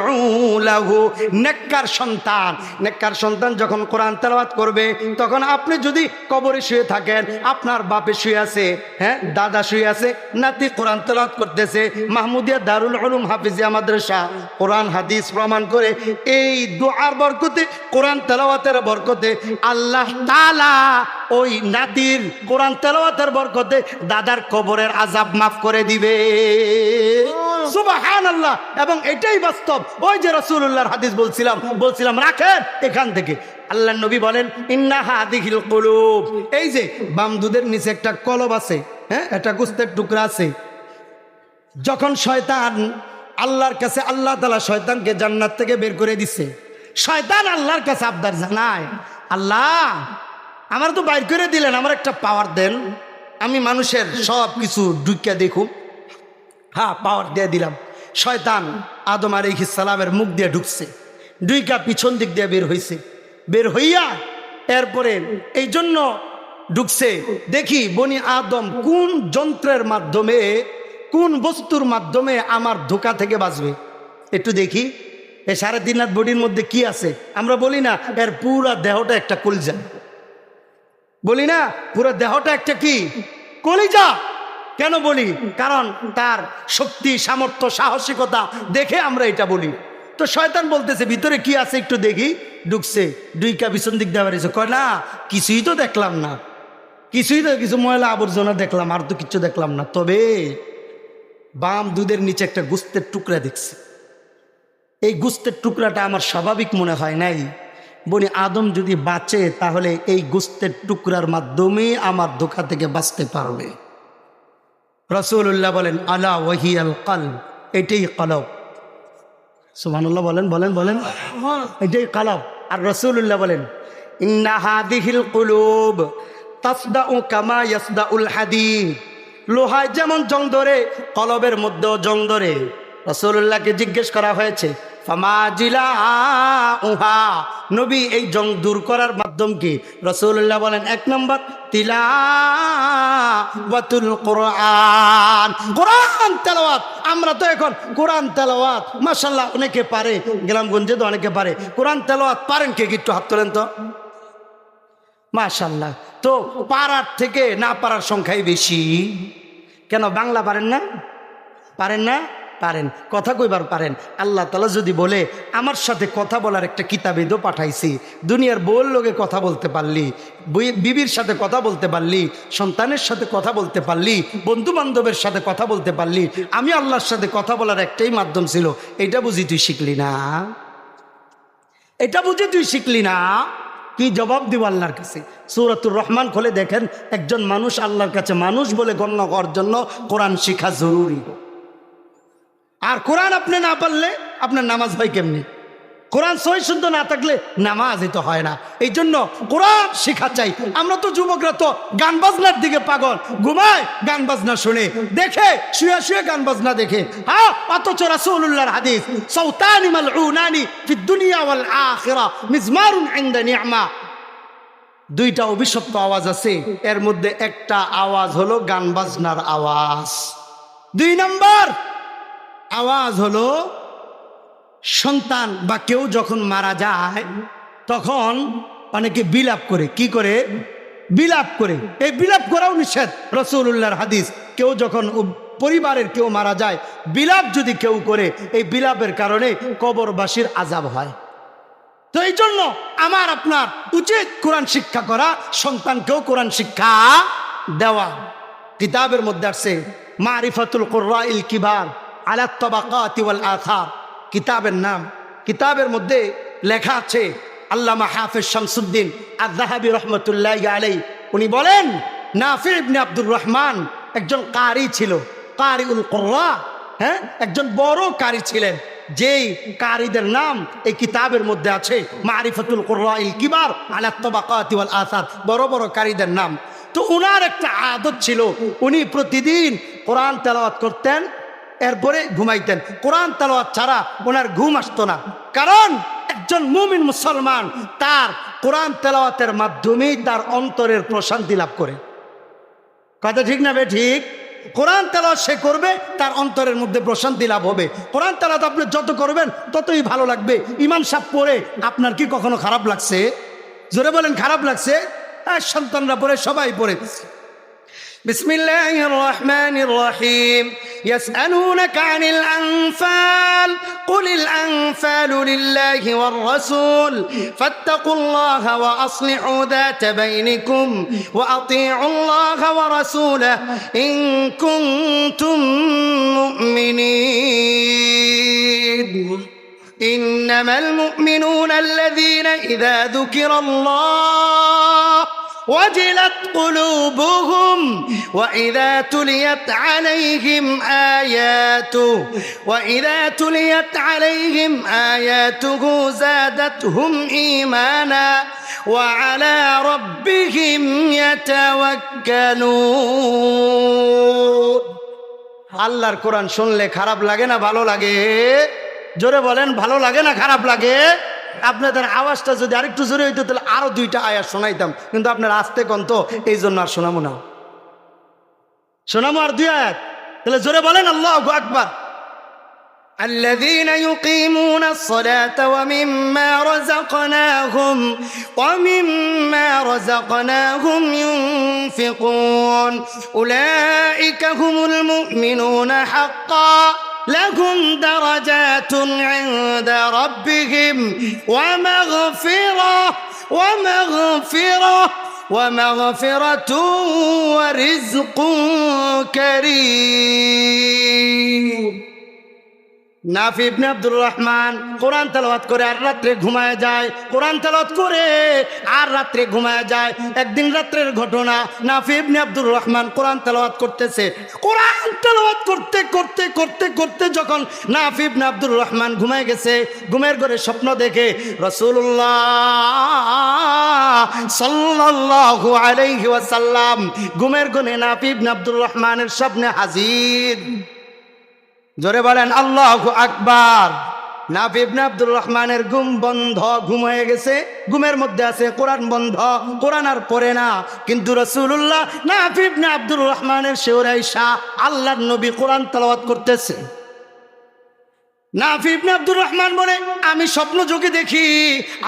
লাহু। নেককার সন্তান যখন কোরআন তেলাওয়াত করবে, তখন আপনি যদি কবরে শুয়ে থাকেন, আপনার বাপে শুয়ে আছে, হ্যাঁ দাদা শুয়ে আছে, নাতি কোরআন তেলাওয়াত করতেছে, মাহমুদিয়া দারুল উলুম হাফিজিয়া মাদ্রাসা কোরআন হাদিস প্রমাণ করে এই দুআর বরকতে, কোরআন তেলাওয়াতের বরকতে আল্লাহ তাআলা ওই নাতির কোরআন তেলাওয়াতের বরকতে দাদার কবরের আযাব মাফ করে দিবে। সুবহানাল্লাহ। এবং এটাই বাস্তব। ওই যে রাসূলুল্লাহর হাদিস বলছিলাম রাখেন এখান থেকে। আল্লাহর নবী বলেন ইন্না হাদিহিল কুলুব, এই যে বাম দুধের নিচে একটা কলব আছে, হ্যাঁ একটা গোস্তের টুকরা আছে। যখন শয়তান আল্লাহর কাছে, আল্লাহ তাআলা শয়তানকে জান্নাত থেকে বের করে দিচ্ছে, শয়তান আল্লাহর কাছে আবদার জানায়, আল্লাহ আমার তো বাইর করে দিলেন, আমার একটা পাওয়ার দেন, আমি মানুষের সব কিছু ঢুকিয়া দেখুন। হ্যাঁ, পাওয়ার দিয়ে দিলাম। শয়তান আদম আলাইহিস সালামের মুখ দিয়ে ঢুকছে, ডুইকা পিছন দিক দিয়ে বের হইছে, বের হইয়া এরপরে এই জন্য ঢুকছে। দেখি বনি আদম কোন যন্ত্রের মাধ্যমে, কোন বস্তুর মাধ্যমে আমার ধোকা থেকে বাঁচবে। একটু দেখি এই 3.5 হাত বডির মধ্যে কি আছে। আমরা বলি না এর পুরা দেহটা একটা কলিজা, বলি না পুরো দেহটা একটা কি কলিজা। কেন বলি? কারণ তার শক্তি, সামর্থ্য, সাহসিকতা দেখে আমরা এটা বলি। তো শয়তান বলতেছে ভিতরে কি আছে একটু দেখি। ঢুকছে, ডুইকা পিছন দিক দিয়ে বেরিয়েছে। কয় না কিছুই তো দেখলাম না, কিছুই তো, কিছু ময়লা আবর্জনা দেখলাম, আর তো কিছু দেখলাম না। তবে বাম দুধের নিচে একটা গোস্তের টুকরা দেখছি। এই গোস্তের টুকরাটা আমার স্বাভাবিক মনে হয় নাই। বনি আদম যদি বাঁচে তাহলে এই গোস্তের টুকরার মাধ্যমে আমার ধোঁকা থেকে বাঁচতে পারবে। রাসূলুল্লাহ বলেন আলা ওয়াহিয়াল কলব, এটাই কলব। সুবহানাল্লাহ বলেন বলেন বলেন, এটাই কলব। আর রাসূলুল্লাহ বলেন ইন্না হাদিহিল কুলুব তাসদাউ কামা ইয়াসদাউল হাদিদ। লোহায় যেমন জং ধরে, কলবের মধ্যেও জং ধরে। রাসূলুল্লাহকে জিজ্ঞেস করা হয়েছে ফামাজিলা উহা, নবী এই জং দূর করার মাধ্যম কি? রাসূলুল্লাহ বলেন 1 নম্বর তিলাওয়াতুল কোরআন, কোরআন তেলাওয়াত। আমরা তো এখন কোরআন তেলাওয়াত মাশাআল্লাহ অনেকে পারে, গ্রামগঞ্জে তো অনেকে পারে। কোরআন তেলাওয়াত পারেন কে? একটু হাত তোলেন তো, মাশাআল্লাহ। তো পারার থেকে না পারার সংখ্যাই বেশি। কেন? বাংলা পারেন না? পারেন না? পারেন, কথা কইবার পারেন। আল্লাহ তাআলা যদি বলে আমার সাথে কথা বলার একটা কিতাবে তো পাঠাইছি, দুনিয়ার বউর লোকে কথা বলতে পারলি, বিবির সাথে কথা বলতে পারলি, সন্তানের সাথে কথা বলতে পারলি, বন্ধু বান্ধবের সাথে কথা বলতে পারলি, আমি আল্লাহর সাথে কথা বলার একটাই মাধ্যম ছিল। এটা বুঝি তুই শিখলি না? এটা বুঝি তুই শিখলি না? কি জবাব দিব আল্লাহর কাছে? সূরাতুর রহমান খুলে দেখেন, একজন মানুষ আল্লাহর কাছে মানুষ বলে গণ্য করার জন্য কোরআন শিখা জরুরি। আর কোরআন আপনি না পারলে আপনার নামাজ হয় কেমনি? কোরআন সহি শুদ্ধ না থাকলে নামাজই তো হয় না। এই জন্য কোরআন শেখা চাই। আমরা তো যুবকরা তো গান বাজনার দিকে পাগল, ঘুমায় গান বাজনা শুনে, দেখে শুয়ে শুয়ে গান বাজনা দেখে। হ্যাঁ, অথচ রাসূলুল্লাহর হাদিস সাউতানি মালউনানি ফিদ দুনিয়া ওয়াল আখিরা মিজমারুন ইনদা নি'মা, 2টা অভিশপ্ত আওয়াজ আছে, এর মধ্যে একটা আওয়াজ হলো গান বাজনার আওয়াজ। 2 নম্বর আওয়াজ হলো সন্তান বা কেউ যখন মারা যায় তখন অনেকে বিলাপ করে। কি করে? বিলাপ করে। এই বিলাপ করাও নিষেধ, রাসূলুল্লাহর হাদিস। কেউ যখন পরিবারের কেউ মারা যায়, বিলাপ যদি কেউ করে, এই বিলাপের কারণে কবরবাসীর আযাব হয়। তো এই জন্য আমার আপনার উচিত কোরআন শিক্ষা করা, সন্তানকেও কোরআন শিক্ষা দেওয়া। কিতাবের মধ্যে আছে মারিফাতুল কুররাইল কিবার আলা তাবাকাতি ওয়াল আথার, কিতাবের নাম। কিতাবের মধ্যে লেখা আছে আল্লামা হাফেজ শামসুদ্দিন আয-যাহাবী রাহমাতুল্লাহি আলাইহি, উনি বলেন নাফি ইবনে আব্দুর রহমান একজন কারি ছিল, কারিউল কুররা, হ্যাঁ, একজন বড় কারি ছিলেন। যেই কারিদের নাম এই কিতাবের মধ্যে আছে, মারিফাতুল কুররাইল কিবার আলা তাবাকাতি ওয়াল আথার, বড় বড় কারিদের নাম। তো উনার একটা আদত ছিল, উনি প্রতিদিন কোরআন তেলাওয়াত করতেন, এরপরে ঘুমাইতেন। কোরআন তেলাওয়াত ছাড়া ওনার ঘুম আসতো না। কারণ একজন মুমিন মুসলমান তার কোরআন তেলাওয়াতের মাধ্যমেই তার অন্তরের প্রশান্তি লাভ করে। কথা ঠিক না বে ঠিক? কোরআন তেলাওয়াত সে করবে, তার অন্তরের মধ্যে প্রশান্তি লাভ হবে। কোরআন তেলাওয়াত আপনি যত করবেন ততই ভালো লাগবে। ইমাম সাহেব পড়ে আপনার কি কখনো খারাপ লাগছে? জোরে বলেন, খারাপ লাগছে? সন্তানরা পড়ে, সবাই পড়ে। বিসমিল্লাহির রহমানির রহিম। يسألونك عن الأنفال قل الأنفال لله والرسول فاتقوا الله وأصلحوا ذات بينكم وأطيعوا الله ورسوله إن كنتم مؤمنين إنما المؤمنون الذين إذا ذكر الله وجلت قلوبهم وإذا تليت عليهم آياته زادتهم إيمانا وعلى ربهم يتوكلون। আল্লাহর কোরআন শুনলে খারাপ লাগে না ভালো লাগে? জোরে বলেন, ভালো লাগে না খারাপ লাগে? আপনাদের আওয়াজটা যদি আরেকটু জোরে হইতো তাহলে আরো 2টা আয়াত শোনাইতাম, কিন্তু আপনার আস্তে কন্ত, এই জন্য আর শোনাবো না। শোনাবো আর 2 আয়াত, তাহলে জোরে বলেন আল্লাহু আকবার। الذين يقيمون الصلاة ومما رزقناهم ينفقون أولئك هم المؤمنون حقا لهم درجات عند ربهم ومغفرة ورزق كريم। নাফি ইবনে আব্দুর রহমান কোরআন তেলাওয়াত করে আর রাত্রে ঘুমায় যায়, কোরআন তেলাওয়াত করে আর রাত্রে ঘুমায় যায়। একদিন রাত্রের ঘটনা, নাফি ইবনে আব্দুর রহমান কোরআন তেলাওয়াত করতেছে। কোরআন তেলাওয়াত করতে করতে করতে করতে যখন নাফি ইবনে আব্দুর রহমান ঘুমায় গেছে, ঘুমের ঘরে স্বপ্ন দেখে রাসূলুল্লাহ সাল্লাল্লাহু আলাইহি ওয়াসাল্লাম ঘুমের ঘরে নাফি ইবনে আব্দুর রহমানের স্বপ্নে হাজির। জোরে বলেন আল্লাহু আকবার। নাফি ইবনে আব্দুর রহমানের ঘুম বন্ধ, ঘুম হয়ে গেছে, ঘুমের মধ্যে আছে কোরআন বন্ধ, কোরআন আর পড়ে না। কিন্তু রাসূলুল্লাহ নাফি ইবনে আব্দুর রহমানের শেওরাইশা আল্লাহর নবী কোরআন তেলাওয়াত করতেছে। নাফি ইবনে আব্দুর রহমান বলে, আমি স্বপ্ন যোগে দেখি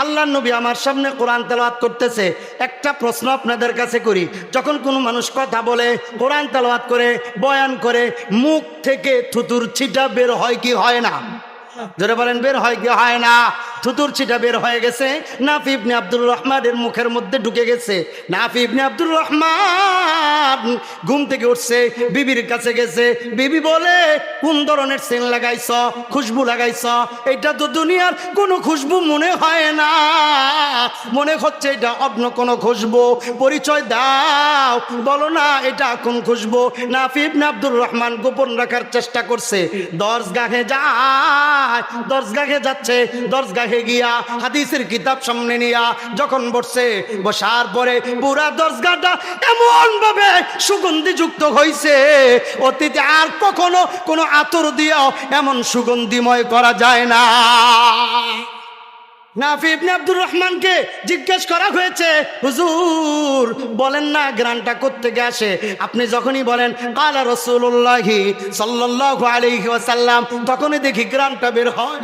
আল্লাহর নবী আমার সামনে কোরআন তেলাওয়াত করতেছে। একটা প্রশ্ন আপনাদের কাছে করি, যখন কোনো মানুষ কথা বলে, কোরআন তেলাওয়াত করে, বয়ান করে, মুখ থেকে থুতুর ছিটা বের হয় কি হয় না? যারা বলেন বের হয় কি হয় না? থুতুর ছিটা বের হয়ে গেছে, নাফি ইবনে আব্দুর রহমানের মুখের মধ্যে ঢুকে গেছে। নাফি ইবনে আব্দুর রহমান ঘুম থেকে উঠছে, বিবির কাছে গেছে। বিবি বলে, কোন ধরনের সেন্ট লাগাইছ, খুশবু লাগাইছ? এটা তো দুনিয়ার কোনো খুশবু মনে হয় না, মনে হচ্ছে এটা অন্য কোনো খুশবু। পরিচয় দাও, বলো না এটা কোন খুশবু? নাফি ইবনে আব্দুর রহমান গোপন রাখার চেষ্টা করছে। দরজগাহে যায়, দরজগাহে যাচ্ছে, দরজগাহে গিয়া হাদিসের কিতাব সামনে নিয়া যখন বসছে, বসার পরে পুরা দরজগাটা এমন ভাবে সুগন্ধি যুক্ত হয়েছে, অতীতে আর কখনো কোনো আতর দিয়াও এমন সুগন্ধিময় করা যায় না। নাফি ইবনে আব্দুর রহমানকে জিজ্ঞেস করা হয়েছে, হুজুর বলেন না গ্রানটা কোত্থেকে আসে? আপনি যখনই বলেন কালা রাসূলুল্লাহি সাল্লাল্লাহু আলাইহি ওয়াসাল্লাম, তখনই দেখি গ্রানটা বের হয়।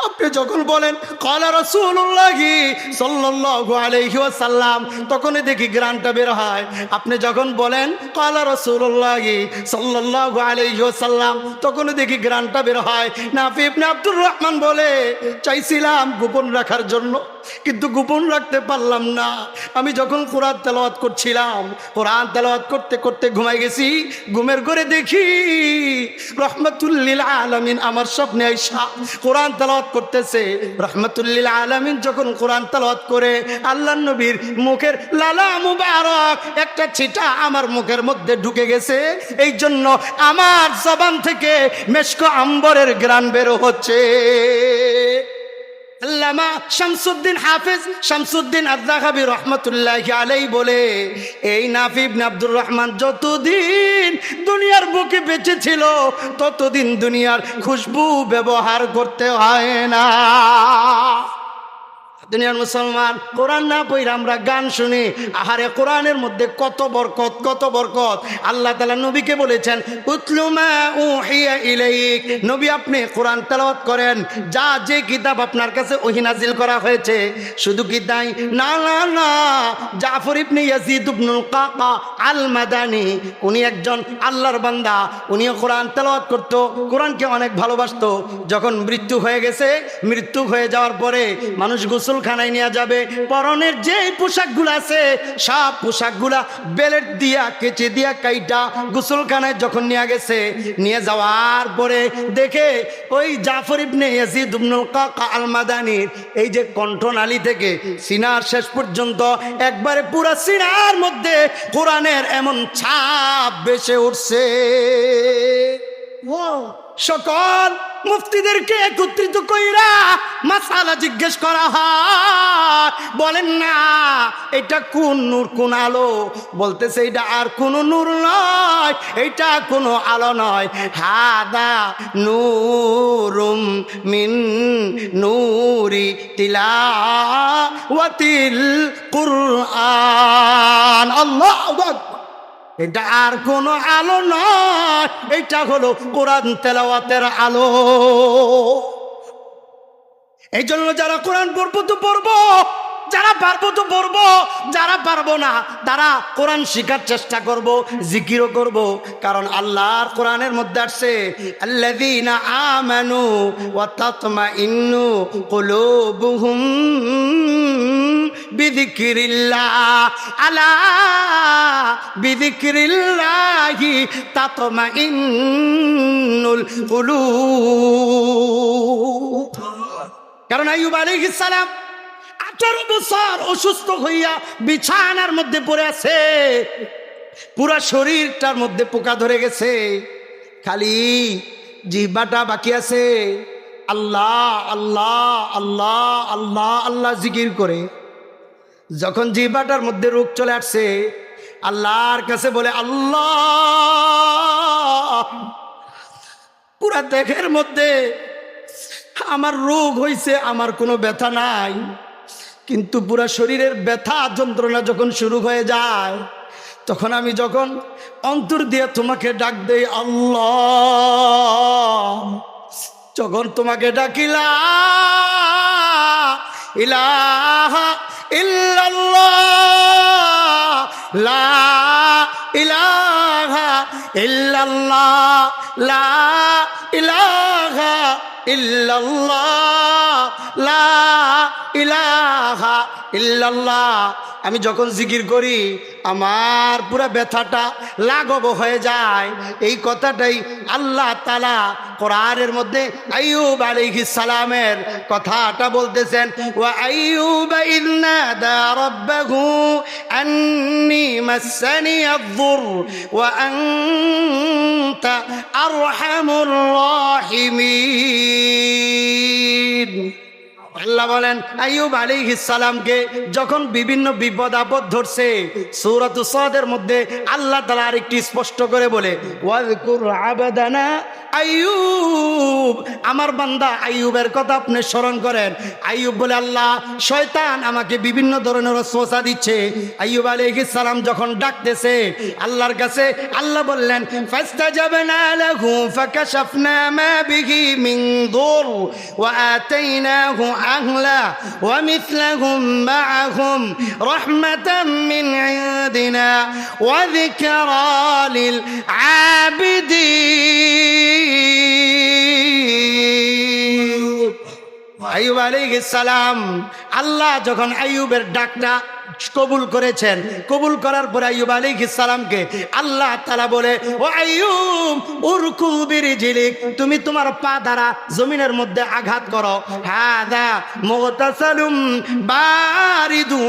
আপনি যখন বলেন কালা রাসূলুল্লাহি সাল্লাল্লাহু আলাইহি ওয়াসাল্লাম, তখনই দেখি গ্রানটা বের হয়। আপনি যখন বলেন কালা রাসূলুল্লাহি সাল্লাল্লাহু আলাইহি ওয়াসাল্লাম, তখনই দেখি গ্রানটা বের হয়। নাফি ইবনে আব্দুর রহমান বলে, চাইছিলাম গোপন রাখার জন্য, কিন্তু গোপন রাখতে পারলাম না। আমি যখন কোরআন তেলাওয়াত করছিলাম, কোরআন তেলাওয়াত করতে করতে ঘুমাই গেছি। ঘুমের ঘরে দেখি রাহমাতুল লিল আলামিন আমার স্বপ্নে আইসা কোরআন তেলাওয়াত করতেছে। রাহমাতুল লিল আলামিন যখন কোরআন তেলাওয়াত করে, আল্লাহর নবীর মুখের লালা মুবারক একটা ছিটা আমার মুখের মধ্যে ঢুকে গেছে। এই জন্য আমার জবান থেকে মেশক আম্বরের ঘ্রাণ বের হচ্ছে। আল্লামা শামসুদ্দিন হাফেজ শামসুদ্দিন আয-যাহাবী রাহমাতুল্লাহি আলাইহি বলে, এই নাফি ইবনে আব্দুর রহমান যতদিন দুনিয়ার বুকে বেঁচে ছিল, ততদিন দুনিয়ার খুশবু ব্যবহার করতে হয় না। দুনিয়ার মুসলমান কোরআন না পড়ে আমরা গান শুনি, আহারে কোরআনের মধ্যে কত বরকত, কত বরকত। আল্লাহ তাআলা নবীকে বলেছেন, উতলু মা উহিয়া ইলাইক, নবী আপনি কোরআন তেলাওয়াত করেন যা যে কিতাব আপনার কাছে ওহী নাজিল করা হয়েছে। শুধু কি তাই না, না না, জাফর ইবনে ইয়াজিদ ইবনুল কাকা আল মাদানী, উনি একজন আল্লাহর বান্দা, উনিও কোরআন তেলাওয়াত করত, কোরআনকে অনেক ভালোবাসতো। যখন মৃত্যু হয়ে গেছে, মৃত্যু হয়ে যাওয়ার পরে মানুষ গোসলখানায় নিয়ে যাবে, পরনের যে পোশাকগুলো আছে সব পোশাকগুলা বেলেট দিয়া কেচে দিয়া কাইটা গোসলখানায় যখন নিয়ে গেছে, নিয়ে যাওয়ার পরে দেখে ওই জাফর ইবনে ইয়াজিদ ইবনুল কাকা আল মাদানীর এই যে কণ্ঠনালী থেকে সিনার শেষ পর্যন্ত একবারে পুরা সিনার মধ্যে কোরআনের এমন ছাপ ভেসে উঠছে। সকল মুফতিদেরকে একত্রিত কইরা মাসালা জিজ্ঞেস করা হয়, বলেন না এটা কোন নূর কোন আলো? বলতেছে এটা আর কোন নূর নয়, এটা কোনো আলো নয়, হাদা নূরুম মিন নূরি তিলাওয়াতিল কুরআন। আল্লাহু আকবার। এটা আর কোনো আলো নয়, এটা হলো কোরআন তেলাওয়াতের আলো। এই জন্য যারা কোরআন পড়বো তো পড়বো, যারা পারবো তো পড়বো, যারা পারবো না তারা কোরআন শিখার চেষ্টা করব, জিকিরও করব। কারণ আল্লাহর কোরআনের মধ্যে আসছে আল্লাযীনা আমানু ওয়া তাতমাইন্নু কুলুবুহুম বিযিকরিল্লাহ, আলা বিযিকরিল্লাহি তাতমাইন্নুল কুলুব। কারণ আইয়ুব আলাইহিস সালাম 18 বছর অসুস্থ হইয়া বিছানার মধ্যে পড়ে আছে, পুরা শরীরটার মধ্যে পোকা ধরে গেছে, খালি জিহ্বাটা বাকি আছে আল্লাহ আল্লাহ আল্লাহ আল্লাহ আল্লাহ জিকির করে। যখন জিহ্বাটার মধ্যে রোগ চলে আসছে, আল্লাহর কাছে বলে আল্লাহ, পুরা দেহের মধ্যে আমার রোগ হইছে, আমার কোনো ব্যথা নাই, কিন্তু পুরা শরীরের ব্যথা যন্ত্রণা যখন শুরু হয়ে যায়, তখন আমি যখন অন্তর দিয়ে তোমাকে ডাক দেই আল্লাহ, যখন তোমাকে ডাকিলাম ইলাহা ইল্লাল্লাহ, লা ইলাহা ইল্লাল্লাহ, লা ইলাহা ইল্লাল্লাহ, লা ইলাহা ইল্লাল্লাহ, আমি যখন জিকির করি আমার পুরা ব্যথাটা লাঘব হয়ে যায়। এই কথাটাই আল্লাহ তাআলা কোরআনের মধ্যে আইয়ুব আলাইহিস সালামের কথাটা বলতেছেন, ওয়া আইয়ুব ইয নাদা রাব্বাহু আন্নী মাসসানিয়াদ-দুর ওয়া আনতা আরহামুর রাহিমিন। আল্লাহ বলেন আইয়ুব আলাইহিস সালামকে যখন বিভিন্ন বিপদ আপদ ধরছে, সূরাত সাদের মধ্যে আল্লাহ তাআলা আরেকটি স্পষ্ট করে বলে ওয়াযকুর আবদানা আইয়ুব, আমার বান্দা আইয়ুবের কথা আপনি স্মরণ করেন। আইয়ুব বলে আল্লাহ শয়তান আমাকে বিভিন্ন ধরনের ওয়াসওয়াসা দিচ্ছে। আইয়ুব আলাইহিস সালাম যখন ডাকতেছে আল্লাহর কাছে, আল্লাহ বললেন ফাস্তাজাবনা লাহু ফাকাশাফনা মা বিহি মিন দুর ওয়া আতাইনাহু আহলা ওয়া মিথলাহুম মাআহুম রাহমাতাম মিন ইনদিনা ওয়া যিকরা লিল আবিদিন। আইয়ুব আলাইহিস সালাম, আল্লাহ যখন আইয়ুবের ডাকটা কবুল করেছেন, কবুল করার পরে আইয়ুব আলাইহিস সালামকে আল্লাহ তাআলা বলে ও আইয়ুব উরকুব বিরিজলিক, তুমি তোমার পা দ্বারা জমিনের মধ্যে আঘাত করো, হাদা মুগতাসালুম বারিদু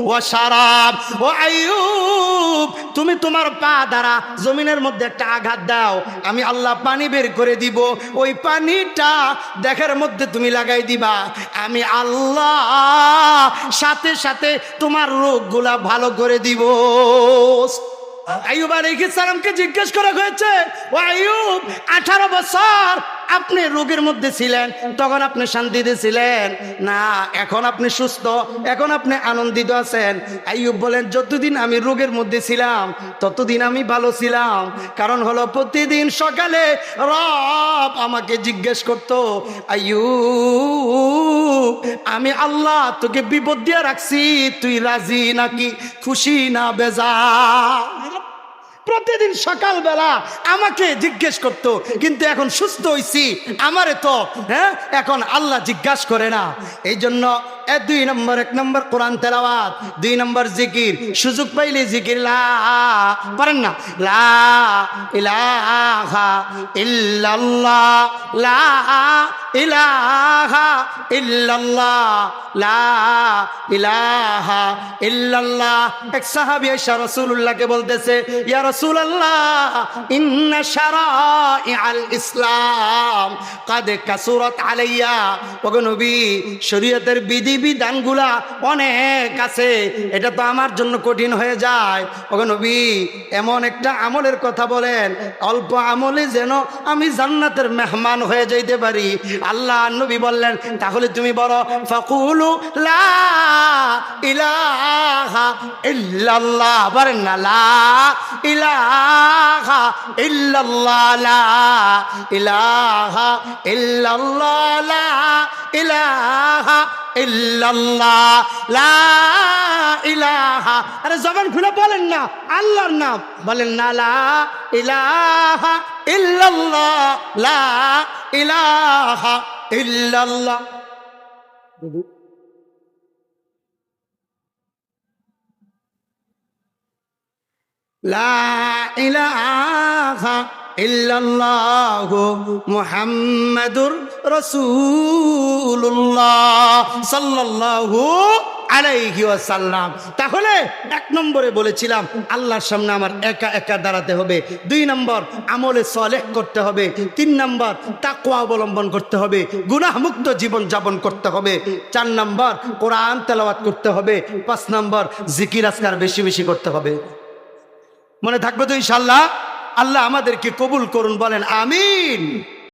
ওয়া শারাব, ও আইয়ুব তুমি তোমার পা দ্বারা জমিনের মধ্যে একটা আঘাত দাও, আমি আল্লাহ পানি বের করে দিব, ওই পানিটা দেহের মধ্যে তুমি লাগাই দিবা, আমি আল্লাহ সাথে সাথে তোমার রোগগুলা ভালো করে দিব। আইয়ুব আলাইহিস সালামকে জিজ্ঞেস করা হয়েছে, ও আইয়ুব 18 বছর আপনি রোগের মধ্যে ছিলেন, তখন আপনি শান্তিতে ছিলেন না, এখন আপনি সুস্থ, এখন আপনি আনন্দিত আছেন? আইয়ুব বলেন যতদিন আমি রোগের মধ্যে ছিলাম ততদিন আমি ভালো ছিলাম। কারণ হলো প্রতিদিন সকালে রব আমাকে জিজ্ঞেস করতো, আইয়ুব আমি আল্লাহ তোকে বিপদ দিয়ে রাখছি, তুই রাজি নাকি খুশি না বেজার? প্রতিদিন সকালবেলা আমাকে জিজ্ঞেস করতো, কিন্তু এখন সুস্থ হইছি আমারে তো এখন আল্লাহ জিজ্ঞাসা করে না। এই জন্য দুই নম্বর, এক নম্বর কোরআন তেলাওয়াত, দুই নম্বর জিকির, সুযোগ পাইলে জিকির, লা পারেন না, লা ইলাহা ইল্লাল্লাহ, লা ইলাহা ইল্লাল্লাহ, লা ইলাহা ইল্লাল্লাহ। এক সাহাবী এসে রাসূলুল্লাহকে বলতেছে, ইয়া রাসূলুল্লাহ, ইন্না শারাইআল ইসলাম কাদ কাসুরাত আলাইয়া। ওগো নবী, শরীয়তের বিধি বিধানগুলা অনেক আছে, এটা তো আমার জন্য কঠিন হয়ে যায়। ওগো নবী, এমন একটা আমলের কথা বলেন, অল্প আমলে যেন আমি জান্নাতের মেহমান হয়ে যাইতে পারি। আল্লাহ নবী বললেন, তাহলে তুমি বলো, ফাকুলু লা ইলাহা ইল্লাল্লাহ, পারেন না, লা ইলাহা ইল্লাল্লাহ, লা ইলাহা ইল্লাল্লাহ, লা ইলাহা ইল্লাল্লাহ, লা ইলাহা। আরে জবান খুলে বলেন না, আল্লাহর নাম বলেন না, লা ইলাহা ইল্লাল্লাহ, লা ইলাহা ইল্লাল্লাহ। লা ইলাহা ইল্লাল্লাহু মুহাম্মাদুর রাসূলুল্লাহ সাল্লাল্লাহু আলাইহি ওয়াসাল্লাম। তাহলে এক নম্বরে বলেছিলাম আল্লাহর সামনে আমার একা একা দাঁড়াতে হবে, দুই নম্বর আমলে সালেহ করতে হবে, তিন নম্বর তাকওয়া অবলম্বন করতে হবে, গুনাহমুক্ত জীবন যাপন করতে হবে, চার নম্বর কোরআন তেলাওয়াত করতে হবে, পাঁচ নম্বর জিকির আজকার বেশি বেশি করতে হবে। মনে থাকবে তো ইনশাআল্লাহ? আল্লাহ আমাদেরকে কবুল করুন, বলেন আমিন।